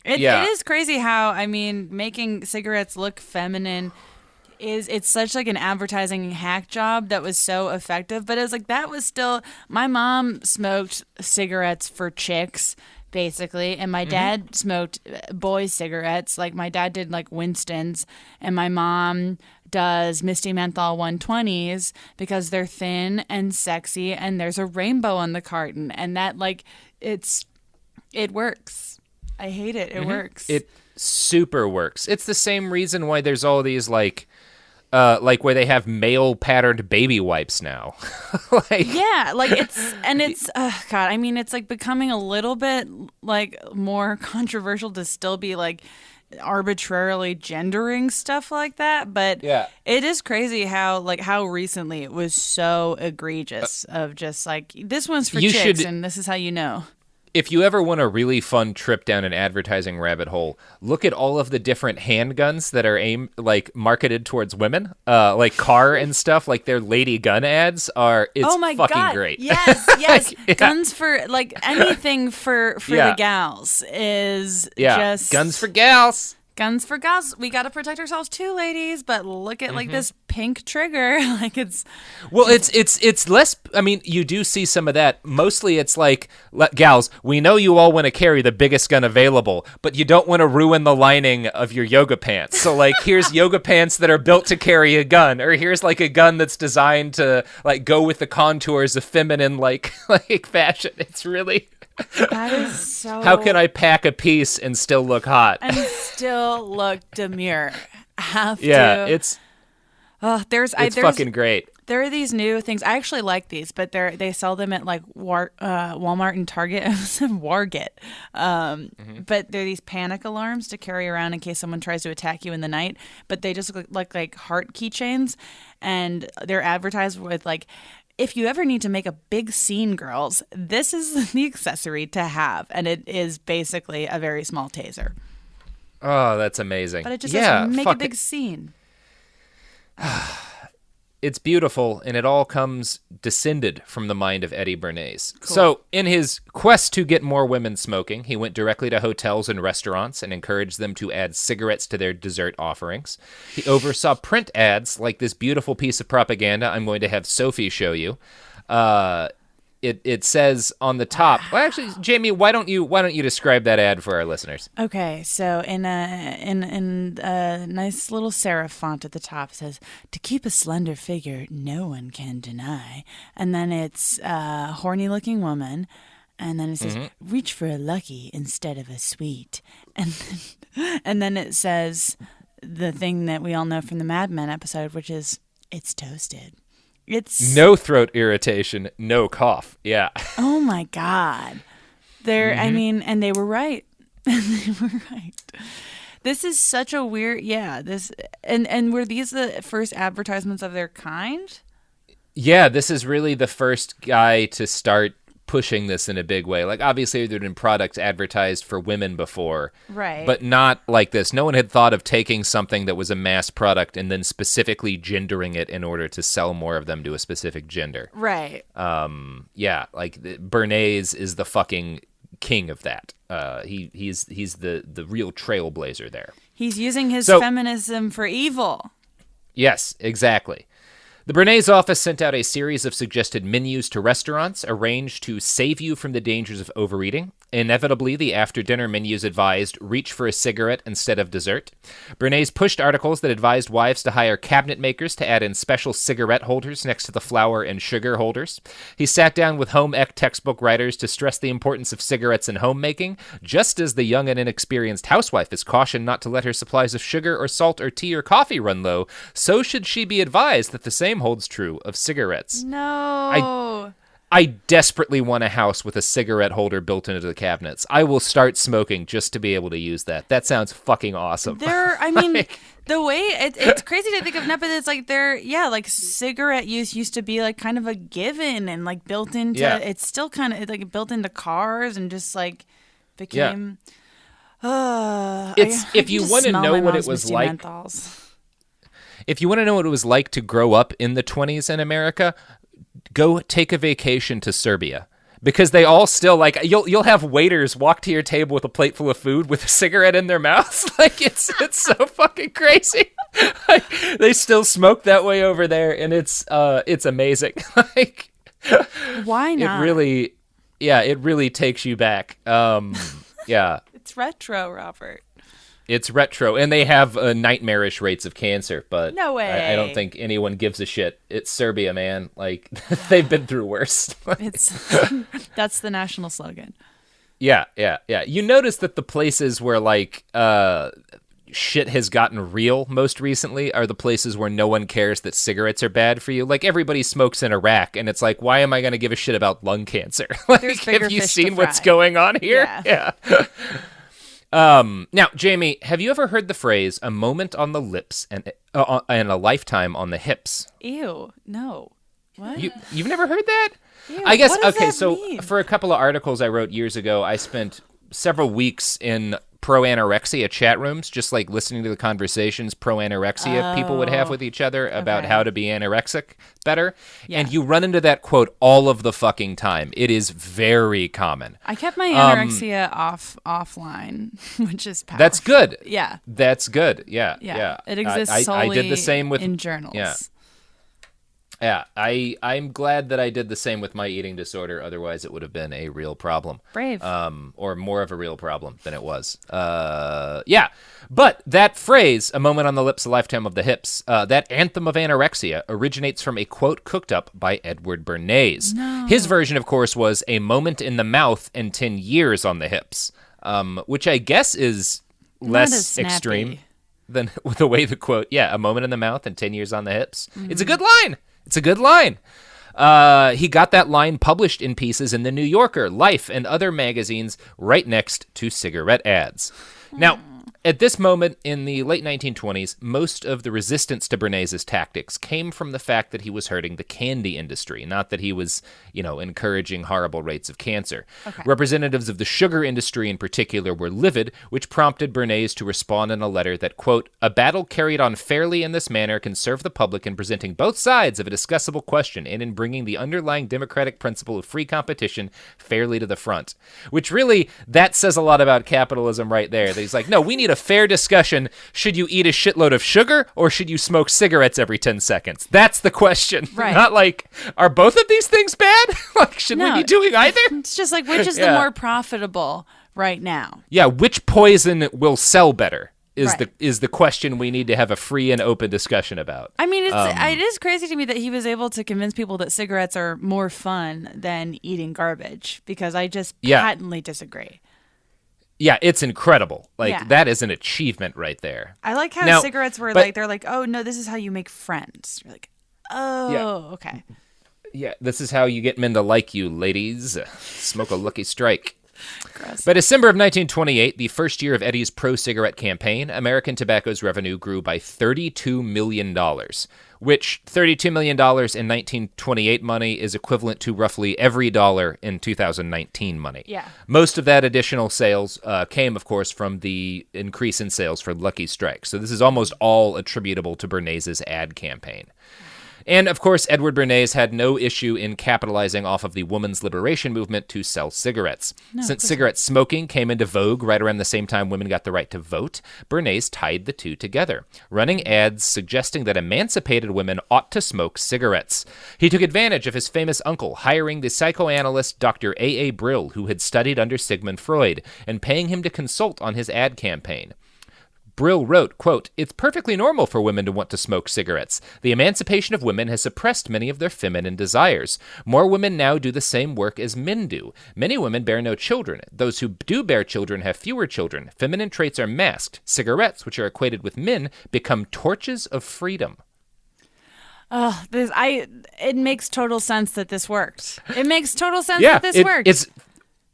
it is crazy how, I mean, making cigarettes look feminine it's such like an advertising hack job that was so effective. But it was like, that was still, my mom smoked cigarettes for chicks, basically, and my dad smoked boy cigarettes. Like my dad did like Winston's, and my mom does Misty Menthol 120s because they're thin and sexy, and there's a rainbow on the carton, and that like it works. I hate it. It works. It super works. It's the same reason why there's all these like where they have male patterned baby wipes now. It's God, I mean, it's like becoming a little bit like more controversial to still be like arbitrarily gendering stuff like that, but it is crazy how recently it was so egregious of just like, this one's for chicks and this is how you know. If you ever want a really fun trip down an advertising rabbit hole, look at all of the different handguns that are marketed towards women, like car and stuff. Like their lady gun ads are. It's fucking great. Yes. Guns for like anything for the gals is just guns for gals. Guns for gals. We got to protect ourselves too, ladies. But look at like this pink trigger. Like it's. Well, it's less. I mean, you do see some of that. Mostly, it's like, gals, we know you all want to carry the biggest gun available, but you don't want to ruin the lining of your yoga pants. So like, here's yoga pants that are built to carry a gun, or here's like a gun that's designed to like go with the contours of feminine like fashion. It's really. That is so. How can I pack a piece and still look hot? And still look demure. It's fucking great. There are these new things. I actually like these, but they sell them at like Walmart and Target. I said Warget. But they're these panic alarms to carry around in case someone tries to attack you in the night. But they just look like heart keychains, and they're advertised with like, if you ever need to make a big scene, girls, this is the accessory to have. And it is basically a very small taser. Oh, that's amazing. But it just says, make a big scene. It's beautiful, and it all comes descended from the mind of Eddie Bernays. Cool. So, in his quest to get more women smoking, he went directly to hotels and restaurants and encouraged them to add cigarettes to their dessert offerings. He oversaw print ads like this beautiful piece of propaganda I'm going to have Sophie show you. It says on the top. Well, actually, Jamie, why don't you describe that ad for our listeners? Okay, so in a nice little serif font at the top, it says, "To keep a slender figure, no one can deny." And then it's a horny-looking woman, and then it says, "Reach for a lucky instead of a sweet," and then it says the thing that we all know from the Mad Men episode, which is, "It's toasted." It's no throat irritation, no cough. Yeah. Oh my God. I mean, and they were right. This is such a weird, and were these the first advertisements of their kind? Yeah, this is really the first guy to start pushing this in a big way. Like, obviously there had been products advertised for women before, right? But not like this. No one had thought of taking something that was a mass product and then specifically gendering it in order to sell more of them to a specific gender, right? Like Bernays is the fucking king of that. He's the real trailblazer there. He's using his feminism for evil. Yes, exactly. The Bernays office sent out a series of suggested menus to restaurants arranged to save you from the dangers of overeating. Inevitably, the after-dinner menus advised reach for a cigarette instead of dessert. Bernays pushed articles that advised wives to hire cabinet makers to add in special cigarette holders next to the flour and sugar holders. He sat down with home ec textbook writers to stress the importance of cigarettes in homemaking, just as the young and inexperienced housewife is cautioned not to let her supplies of sugar or salt or tea or coffee run low. So should she be advised that the same holds true of cigarettes. No. I desperately want a house with a cigarette holder built into the cabinets. I will start smoking just to be able to use that. That sounds fucking awesome. I mean, the way it's crazy to think of now, but it's like like cigarette use used to be like kind of a given and like built into. It's still kind of like built into cars and just like became. If you want to know what it was like. If you want to know what it was like to grow up in the 20s in America, go take a vacation to Serbia, because they all still like you'll have waiters walk to your table with a plate full of food with a cigarette in their mouths. Like it's so fucking crazy. Like, they still smoke that way over there, and it's amazing. Like, why not? It really takes you back. Yeah, it's retro, Robert. It's retro, and they have nightmarish rates of cancer, but no way. I don't think anyone gives a shit. It's Serbia, man. Like, they've been through worse. That's the national slogan. Yeah. You notice that the places where, like, shit has gotten real most recently are the places where no one cares that cigarettes are bad for you. Like, everybody smokes in Iraq, and it's like, why am I going to give a shit about lung cancer? Like, have you seen what's going on here? Yeah. Now, Jamie, have you ever heard the phrase "a moment on the lips and a lifetime on the hips"? Ew, no. What? You've never heard that? Ew, I guess. what does Okay, that so mean? For a couple of articles I wrote years ago, I spent several weeks in pro-anorexia chat rooms, just like listening to the conversations pro-anorexia people would have with each other about how to be anorexic better. Yeah. And you run into that quote all of the fucking time. It is very common. I kept my anorexia offline, which is powerful. That's good. Yeah. That's good. Yeah. It exists solely I did the same with, in journals. Yeah, I'm glad that I did the same with my eating disorder. Otherwise, it would have been a real problem. Brave. Or more of a real problem than it was. Yeah. But that phrase, "a moment on the lips, a lifetime of the hips," that anthem of anorexia originates from a quote cooked up by Edward Bernays. No. His version, of course, was "a moment in the mouth and 10 years on the hips," which I guess is less extreme than the way the quote, "a moment in the mouth and 10 years on the hips." Mm-hmm. It's a good line. It's a good line. He got that line published in pieces in The New Yorker, Life, and other magazines right next to cigarette ads. Now, at this moment in the late 1920s, most of the resistance to Bernays' tactics came from the fact that he was hurting the candy industry, not that he was, encouraging horrible rates of cancer. Okay. Representatives of the sugar industry in particular were livid, which prompted Bernays to respond in a letter that, quote, "a battle carried on fairly in this manner can serve the public in presenting both sides of a discussable question and in bringing the underlying democratic principle of free competition fairly to the front." Which really, that says a lot about capitalism right there. That he's like, no, we need a fair discussion. Should you eat a shitload of sugar or should you smoke cigarettes every 10 seconds? That's the question. Right. Not like, are both of these things bad? Like, should we be doing either? It's just like, which is the more profitable right now? Yeah, which poison will sell better is the question we need to have a free and open discussion about. I mean, it is crazy to me that he was able to convince people that cigarettes are more fun than eating garbage, because I just patently disagree. Yeah, it's incredible. Like, that is an achievement right there. I like how cigarettes were they're like, oh, no, this is how you make friends. You're like, okay. Yeah, this is how you get men to like you, ladies. Smoke a Lucky Strike. Gross. By December of 1928, the first year of Eddie's pro-cigarette campaign, American Tobacco's revenue grew by $32 million, which $32 million in 1928 money is equivalent to roughly every dollar in 2019 money. Yeah. Most of that additional sales came, of course, from the increase in sales for Lucky Strike. So this is almost all attributable to Bernays' ad campaign. And, of course, Edward Bernays had no issue in capitalizing off of the women's liberation movement to sell cigarettes. Since cigarette smoking came into vogue right around the same time women got the right to vote, Bernays tied the two together, running ads suggesting that emancipated women ought to smoke cigarettes. He took advantage of his famous uncle hiring the psychoanalyst Dr. A. Brill, who had studied under Sigmund Freud, and paying him to consult on his ad campaign. Brill wrote, quote, "It's perfectly normal for women to want to smoke cigarettes. The emancipation of women has suppressed many of their feminine desires. More women now do the same work as men do. Many women bear no children. Those who do bear children have fewer children. Feminine traits are masked. Cigarettes, which are equated with men, become torches of freedom." It makes total sense that this worked. It makes total sense Yeah, that this worked. it's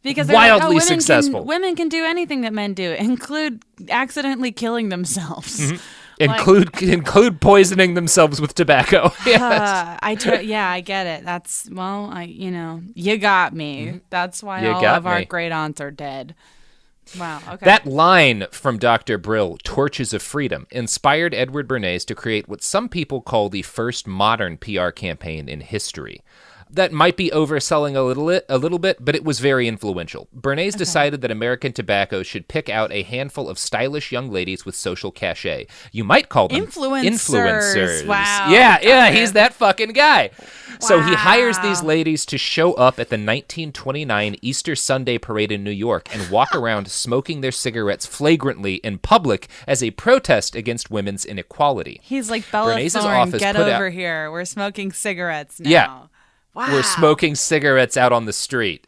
because they're like, wildly women successful. Women can do anything that men do, include accidentally killing themselves. Include poisoning themselves with tobacco. Yes. I get it. You got me. That's why all of our great aunts are dead. Wow. Okay. That line from Dr. Brill, "Torches of Freedom," inspired Edward Bernays to create what some people call the first modern PR campaign in history. That might be overselling a little bit, but it was very influential. Bernays decided that American tobacco should pick out a handful of stylish young ladies with social cachet. You might call them influencers. Wow. Yeah, he's that fucking guy. Wow. So he hires these ladies to show up at the 1929 Easter Sunday parade in New York and walk around smoking their cigarettes flagrantly in public as a protest against women's inequality. He's like, Bella Thorne, get over here. We're smoking cigarettes now. Yeah. Wow. We're smoking cigarettes out on the street.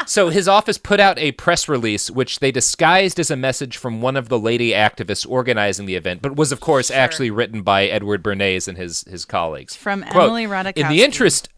So his office put out a press release, which they disguised as a message from one of the lady activists organizing the event, but was, of course, actually written by Edward Bernays and his colleagues. From Quote, Emily Ratajkowski.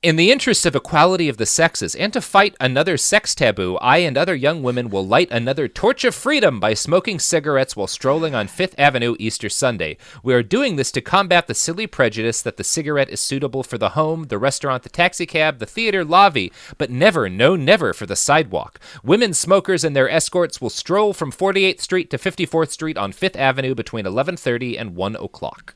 In the interest of equality of the sexes and to fight another sex taboo, I and other young women will light another torch of freedom by smoking cigarettes while strolling on Fifth Avenue Easter Sunday. We are doing this to combat the silly prejudice that the cigarette is suitable for the home, the restaurant, the taxicab, the theater lobby, but never, no never for the sidewalk. Women smokers and their escorts will stroll from 48th Street to 54th Street on Fifth Avenue between 11:30 and 1 o'clock.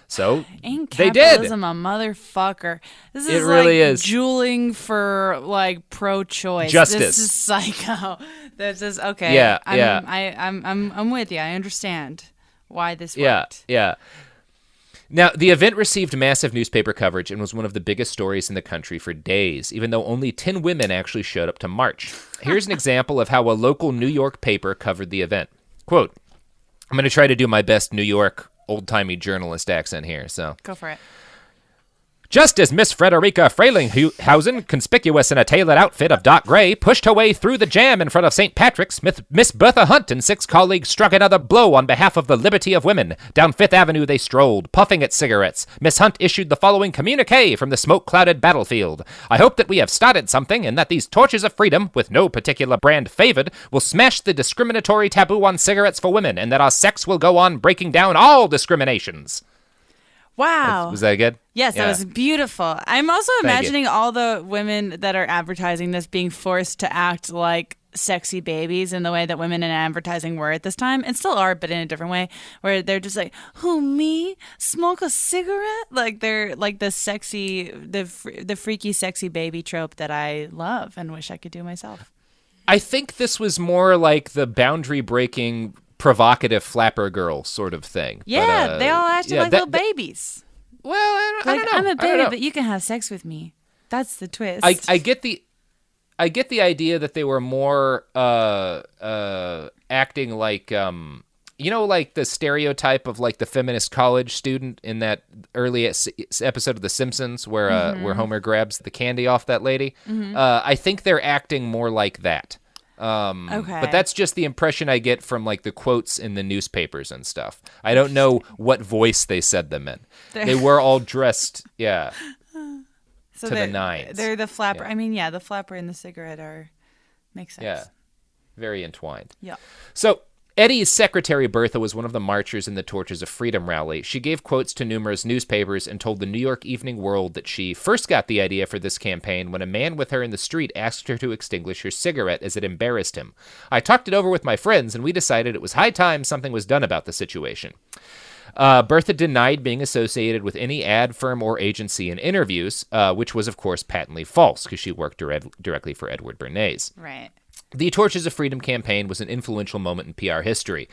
So Ain't they capitalism did. a motherfucker? This is It really is. Dueling for like pro-choice. Justice. This is psycho. This is okay. Yeah, I'm with you. I understand why this worked. Yeah. Now, the event received massive newspaper coverage and was one of the biggest stories in the country for days, even though only 10 women actually showed up to march. Here's an example of how a local New York paper covered the event. Quote, I'm going to try to do my best New York old-timey journalist accent here, so. Go for it. Just as Miss Frederica Freylinghausen, conspicuous in a tailored outfit of dark gray, pushed her way through the jam in front of St. Patrick's, Miss Bertha Hunt and 6 colleagues struck another blow on behalf of the liberty of women. Down Fifth Avenue they strolled, puffing at cigarettes. Miss Hunt issued the following communique from the smoke-clouded battlefield. I hope that we have started something and that these torches of freedom, with no particular brand favored, will smash the discriminatory taboo on cigarettes for women and that our sex will go on breaking down all discriminations. Wow. Was that good? Yes, Yeah. that was beautiful. I'm also imagining all the women that are advertising this being forced to act like sexy babies in the way that women in advertising were at this time, and still are, but in a different way, where they're just like, who, me? Smoke a cigarette? Like they're like the sexy, the freaky sexy baby trope that I love and wish I could do myself. I think this was more like the boundary-breaking, provocative flapper girl sort of thing. Yeah, but, they all acted like little babies. Well, I don't know. I'm a I don't baby, know. but you can have sex with me. That's the twist. I get the idea that they were more acting like like the stereotype of like the feminist college student in that early episode of The Simpsons where Homer grabs the candy off that lady. I think they're acting more like that. Okay. But that's just the impression I get from like the quotes in the newspapers and stuff. I don't know what voice they said them in. They were all dressed, so to the nines. They're the flapper. Yeah. I mean, the flapper and the cigarette makes sense. Yeah, very entwined. Yeah. So Eddie's secretary, Bertha, was one of the marchers in the Torches of Freedom rally. She gave quotes to numerous newspapers and told the New York Evening World that she first got the idea for this campaign when a man with her in the street asked her to extinguish her cigarette as it embarrassed him. I talked it over with my friends, and we decided it was high time something was done about the situation. Bertha denied being associated with any ad firm or agency in interviews, which was, of course, patently false because she worked directly for Edward Bernays. Right. The Torches of Freedom campaign was an influential moment in PR history.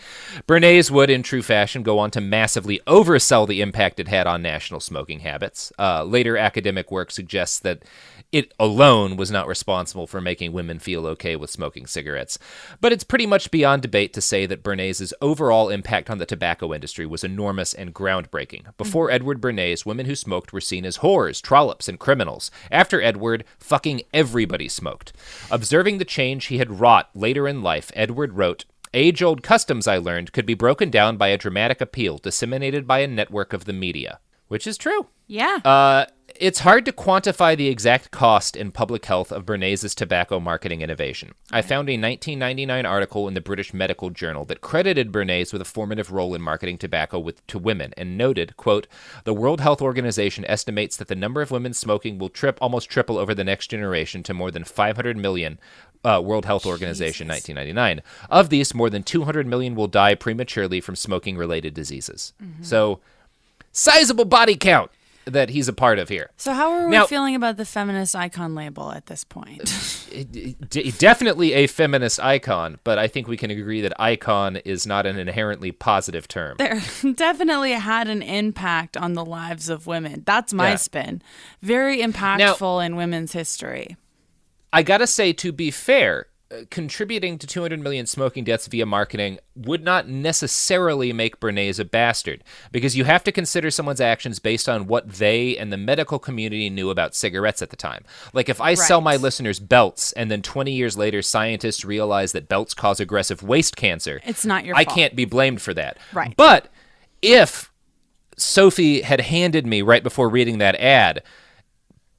Bernays would, in true fashion, go on to massively oversell the impact it had on national smoking habits. Later academic work suggests that it alone was not responsible for making women feel okay with smoking cigarettes. But it's pretty much beyond debate to say that Bernays' overall impact on the tobacco industry was enormous and groundbreaking. Before Edward Bernays, women who smoked were seen as whores, trollops, and criminals. After Edward, fucking everybody smoked. Observing the change he had wrought later in life, Edward wrote, Age-old customs, I learned, could be broken down by a dramatic appeal disseminated by a network of the media. Which is true. Yeah. It's hard to quantify the exact cost in public health of Bernays' tobacco marketing innovation. I found a 1999 article in the British Medical Journal that credited Bernays with a formative role in marketing tobacco to women and noted, quote, the World Health Organization estimates that the number of women smoking will almost triple over the next generation to more than 500 million. World Health Organization, 1999. Of these, more than 200 million will die prematurely from smoking-related diseases. Mm-hmm. So, sizable body count that he's a part of here. So how are we feeling about the feminist icon label at this point? Definitely a feminist icon, but I think we can agree that icon is not an inherently positive term. There definitely had an impact on the lives of women. That's my spin. Very impactful in women's history. I gotta say, to be fair, contributing to 200 million smoking deaths via marketing would not necessarily make Bernays a bastard, because you have to consider someone's actions based on what they and the medical community knew about cigarettes at the time. Like, if I sell my listeners belts and then 20 years later scientists realize that belts cause aggressive waist cancer, it's not your fault. I can't be blamed for that. Right. But if Sophie had handed me, right before reading that ad,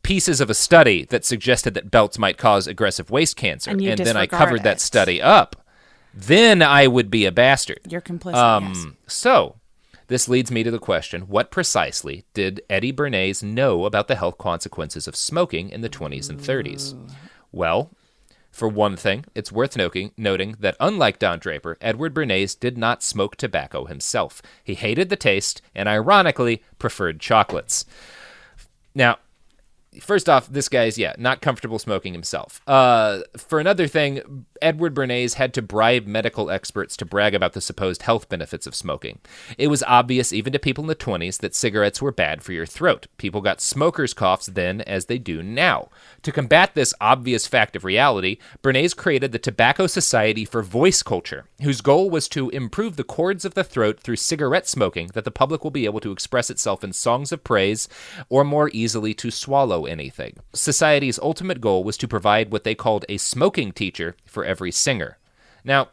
pieces of a study that suggested that belts might cause aggressive waist cancer, and then I covered that study up, then I would be a bastard. You're complicit, yes. So, this leads me to the question, what precisely did Eddie Bernays know about the health consequences of smoking in the 20s and 30s? Well, for one thing, it's worth noting that unlike Don Draper, Edward Bernays did not smoke tobacco himself. He hated the taste and, ironically, preferred chocolates. Now, first off, this guy's, not comfortable smoking himself. For another thing, Edward Bernays had to bribe medical experts to brag about the supposed health benefits of smoking. It was obvious, even to people in the 20s, that cigarettes were bad for your throat. People got smoker's coughs then as they do now. To combat this obvious fact of reality, Bernays created the Tobacco Society for Voice Culture, whose goal was to improve the chords of the throat through cigarette smoking, that the public will be able to express itself in songs of praise or more easily to swallow anything. Society's ultimate goal was to provide what they called a smoking teacher for every singer. Now,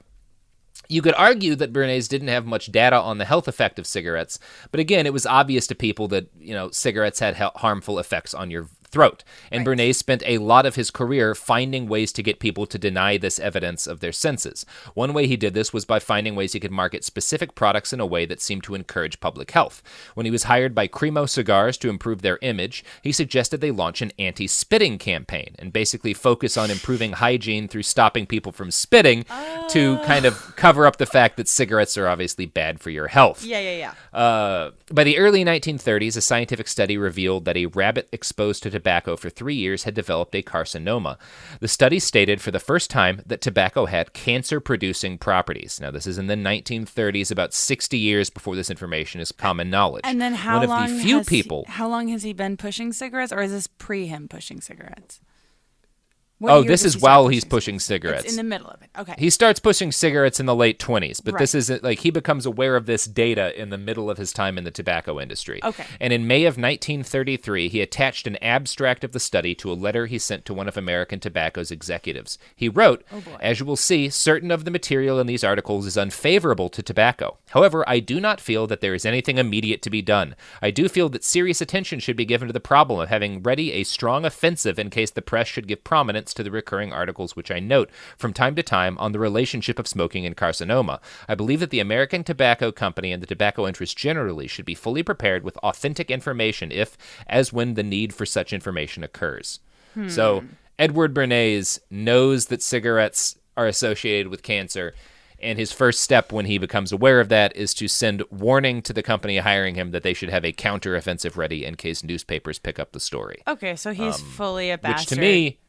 you could argue that Bernays didn't have much data on the health effect of cigarettes, but again, it was obvious to people that, cigarettes had harmful effects on your throat. And Bernays spent a lot of his career finding ways to get people to deny this evidence of their senses. One way he did this was by finding ways he could market specific products in a way that seemed to encourage public health. When he was hired by Cremo Cigars to improve their image, he suggested they launch an anti-spitting campaign and basically focus on improving hygiene through stopping people from spitting to kind of cover up the fact that cigarettes are obviously bad for your health. By the early 1930s, a scientific study revealed that a rabbit exposed to tobacco for 3 years had developed a carcinoma. The study stated for the first time that tobacco had cancer-producing properties. Now, this is in the 1930s, about 60 years before this information is common knowledge. And then how long has he been pushing cigarettes, or is this pre him pushing cigarettes? This is while he's pushing cigarettes. It's in the middle of it. Okay. He starts pushing cigarettes in the late 20s, but this isn't like he becomes aware of this data in the middle of his time in the tobacco industry. Okay. And in May of 1933, he attached an abstract of the study to a letter he sent to one of American Tobacco's executives. He wrote, as you will see, certain of the material in these articles is unfavorable to tobacco. However, I do not feel that there is anything immediate to be done. I do feel that serious attention should be given to the problem of having ready a strong offensive in case the press should give prominence to the recurring articles which I note from time to time on the relationship of smoking and carcinoma. I believe that the American Tobacco Company and the tobacco interests generally should be fully prepared with authentic information if, as when the need for such information occurs. So, Edward Bernays knows that cigarettes are associated with cancer, and his first step when he becomes aware of that is to send warning to the company hiring him that they should have a counteroffensive ready in case newspapers pick up the story. Okay, so he's fully a bastard. Which to me...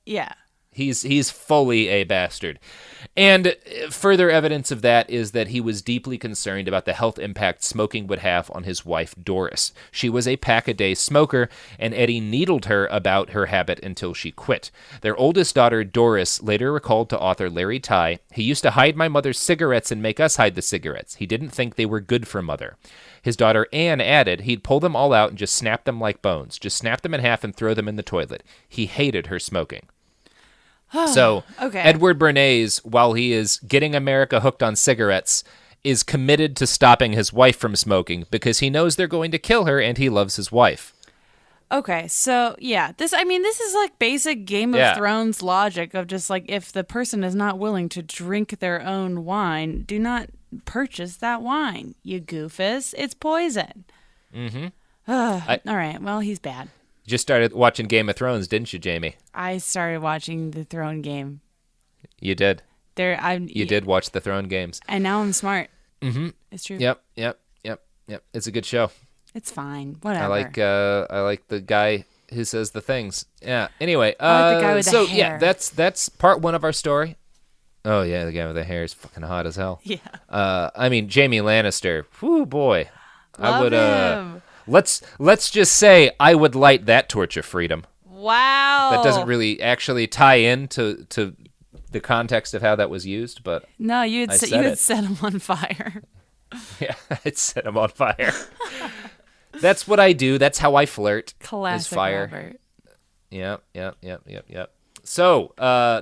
Yeah. He's fully a bastard. And further evidence of that is that he was deeply concerned about the health impact smoking would have on his wife, Doris. She was a pack-a-day smoker, and Eddie needled her about her habit until she quit. Their oldest daughter, Doris, later recalled to author Larry Tye, "He used to hide my mother's cigarettes and make us hide the cigarettes. He didn't think they were good for mother." His daughter Anne added he'd pull them all out and just snap them like bones. Just snap them in half and throw them in the toilet. He hated her smoking. So Okay. Edward Bernays, while he is getting America hooked on cigarettes, is committed to stopping his wife from smoking because he knows they're going to kill her and he loves his wife. Okay, so yeah, this is like basic Game of Thrones logic of just like, if the person is not willing to drink their own wine, do not purchase that wine, you goofus. It's poison. Mm-hmm. All right, well, he's bad. Just started watching Game of Thrones, didn't you, Jamie? I started watching the Throne Game. You did. You did watch the Throne Games. And now I'm smart. Mm-hmm. It's true. Yep. It's a good show. It's fine. Whatever. I like the guy who says the things. Yeah. Anyway, I like the guy with the hair. yeah, that's part one of our story. Oh yeah, the guy with the hair is fucking hot as hell. Yeah. I mean, Jamie Lannister. Whoo boy. Love I would him. Let's just say I would light that torch of freedom. Wow. That doesn't really actually tie into the context of how that was used, but No, you would said set him on fire. yeah, I'd set him on fire. That's what I do. That's how I flirt. Classic is fire. Robert. Yep. So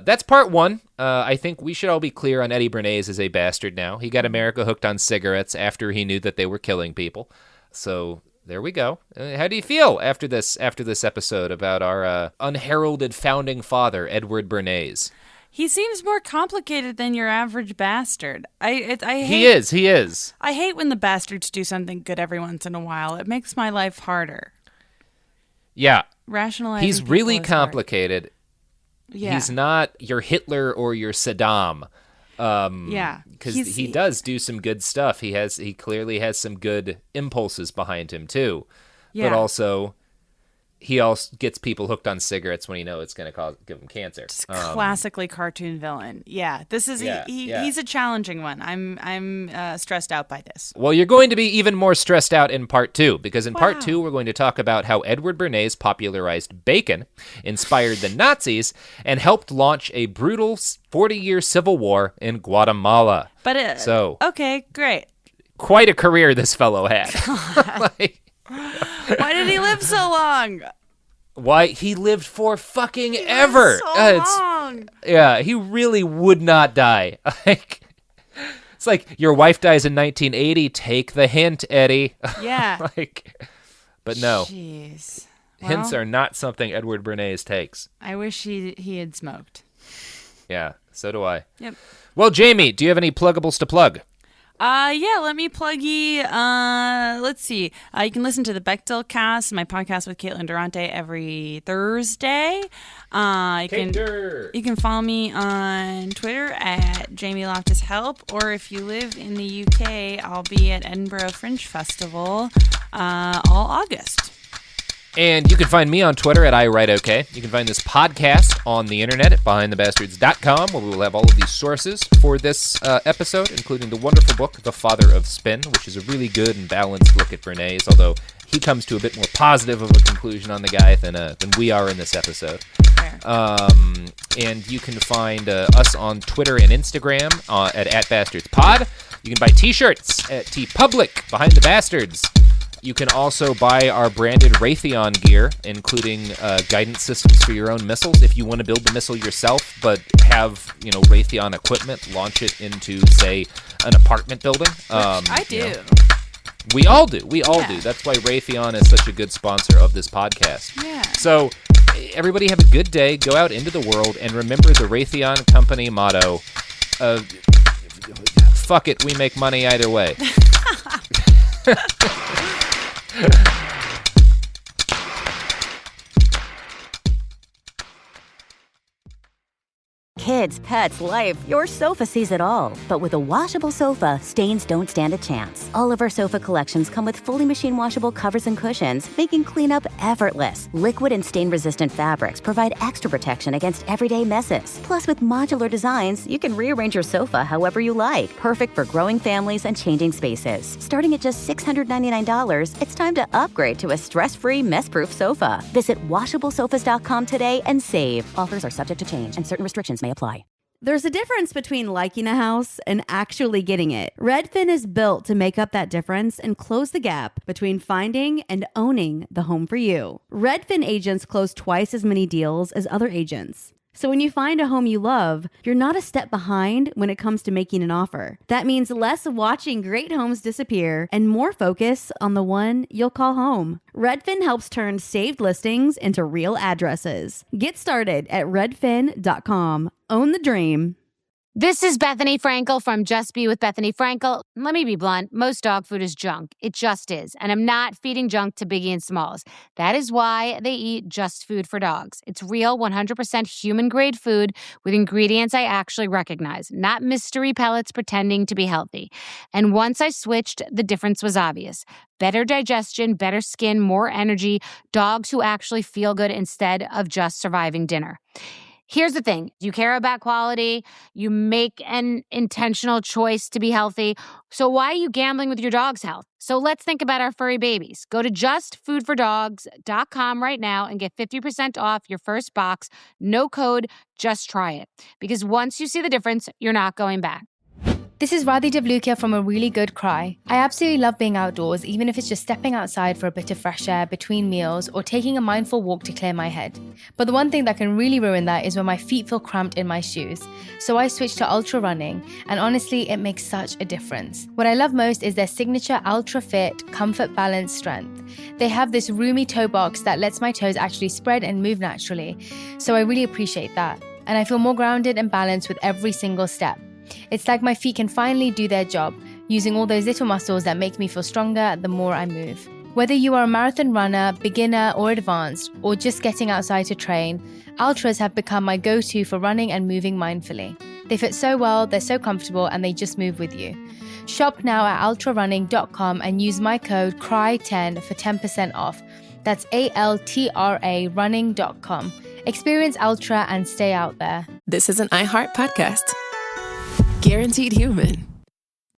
that's part one. I think we should all be clear on Eddie Bernays as a bastard now. He got America hooked on cigarettes after he knew that they were killing people. So there we go. How do you feel after this episode about our unheralded founding father, Edward Bernays? He seems more complicated than your average bastard. I hate, He is. I hate when the bastards do something good every once in a while. It makes my life harder. Yeah. Rationalizing. He's really people is hard. complicated. Yeah. He's not your Hitler or your Saddam. Yeah. Because he does do some good stuff. He clearly has some good impulses behind him too. Yeah. But also, he also gets people hooked on cigarettes when he knows it's going to give them cancer. Just classically cartoon villain. Yeah. This is he's a challenging one. I'm stressed out by this. Well, you're going to be even more stressed out in part two, because in part two, we're going to talk about how Edward Bernays popularized bacon, inspired the Nazis, and helped launch a brutal 40-year civil war in Guatemala. But okay, great. Quite a career this fellow had. Why did he live so long? Why he lived for fucking ever. So long. Yeah, he really would not die. It's like your wife dies in 1980. Take the hint, Eddie. Yeah. But no. Jeez. Hints Well, are not something Edward Bernays takes. I wish he had smoked. Yeah, so do I. Yep. Well, Jamie, do you have any pluggables to plug? Yeah, let me plug you. Let's see. You can listen to the Bechdel Cast, my podcast with Caitlin Durante, every Thursday. You can follow me on Twitter at Jamie Loftus Help, or if you live in the UK, I'll be at Edinburgh Fringe Festival all August. And you can find me on Twitter at iWriteOK. You can find this podcast on the internet at BehindTheBastards.com, where we will have all of these sources for this episode, including the wonderful book, The Father of Spin, which is a really good and balanced look at Bernays, although he comes to a bit more positive of a conclusion on the guy than we are in this episode. And you can find us on Twitter and Instagram at @BastardsPod. You can buy T-shirts at TeePublic, Behind the Bastards. You can also buy our branded Raytheon gear, including guidance systems for your own missiles. If you want to build the missile yourself, but have Raytheon equipment, launch it into, say, an apartment building. I do. We all do. We all do. That's why Raytheon is such a good sponsor of this podcast. Yeah. So, everybody have a good day. Go out into the world and remember the Raytheon company motto: "Fuck it, we make money either way." Kids, pets, life, your sofa sees it all. But with a washable sofa, stains don't stand a chance. All of our sofa collections come with fully machine washable covers and cushions, making cleanup effortless. Liquid and stain-resistant fabrics provide extra protection against everyday messes. Plus, with modular designs, you can rearrange your sofa however you like. Perfect for growing families and changing spaces. Starting at just $699, it's time to upgrade to a stress-free, mess-proof sofa. Visit washablesofas.com today and save. Offers are subject to change and certain restrictions may apply. There's a difference between liking a house and actually getting it. Redfin is built to make up that difference and close the gap between finding and owning the home for you. Redfin agents close twice as many deals as other agents. So when you find a home you love, you're not a step behind when it comes to making an offer. That means less watching great homes disappear and more focus on the one you'll call home. Redfin helps turn saved listings into real addresses. Get started at redfin.com. Own the dream. This is Bethany Frankel from Just Be with Bethany Frankel. Let me be blunt. Most dog food is junk. It just is. And I'm not feeding junk to Biggie and Smalls. That is why they eat Just Food for Dogs. It's real, 100% human-grade food with ingredients I actually recognize, not mystery pellets pretending to be healthy. And once I switched, the difference was obvious. Better digestion, better skin, more energy, dogs who actually feel good instead of just surviving dinner. Here's the thing. You care about quality. You make an intentional choice to be healthy. So why are you gambling with your dog's health? So let's think about our furry babies. Go to justfoodfordogs.com right now and get 50% off your first box. No code, just try it. Because once you see the difference, you're not going back. This is Radhi Devlukia from A Really Good Cry. I absolutely love being outdoors, even if it's just stepping outside for a bit of fresh air between meals or taking a mindful walk to clear my head. But the one thing that can really ruin that is when my feet feel cramped in my shoes. So I switched to ultra running, and honestly, it makes such a difference. What I love most is their signature Ultra Fit Comfort Balance Strength. They have this roomy toe box that lets my toes actually spread and move naturally. So I really appreciate that. And I feel more grounded and balanced with every single step. It's like my feet can finally do their job, using all those little muscles that make me feel stronger the more I move. Whether you are a marathon runner, beginner, or advanced, or just getting outside to train, Ultras have become my go-to for running and moving mindfully. They fit so well, they're so comfortable, and they just move with you. Shop now at ultrarunning.com and use my code CRY10 for 10% off. That's ALTRA running.com. Experience Ultra and stay out there. This is an iHeart podcast. Guaranteed human.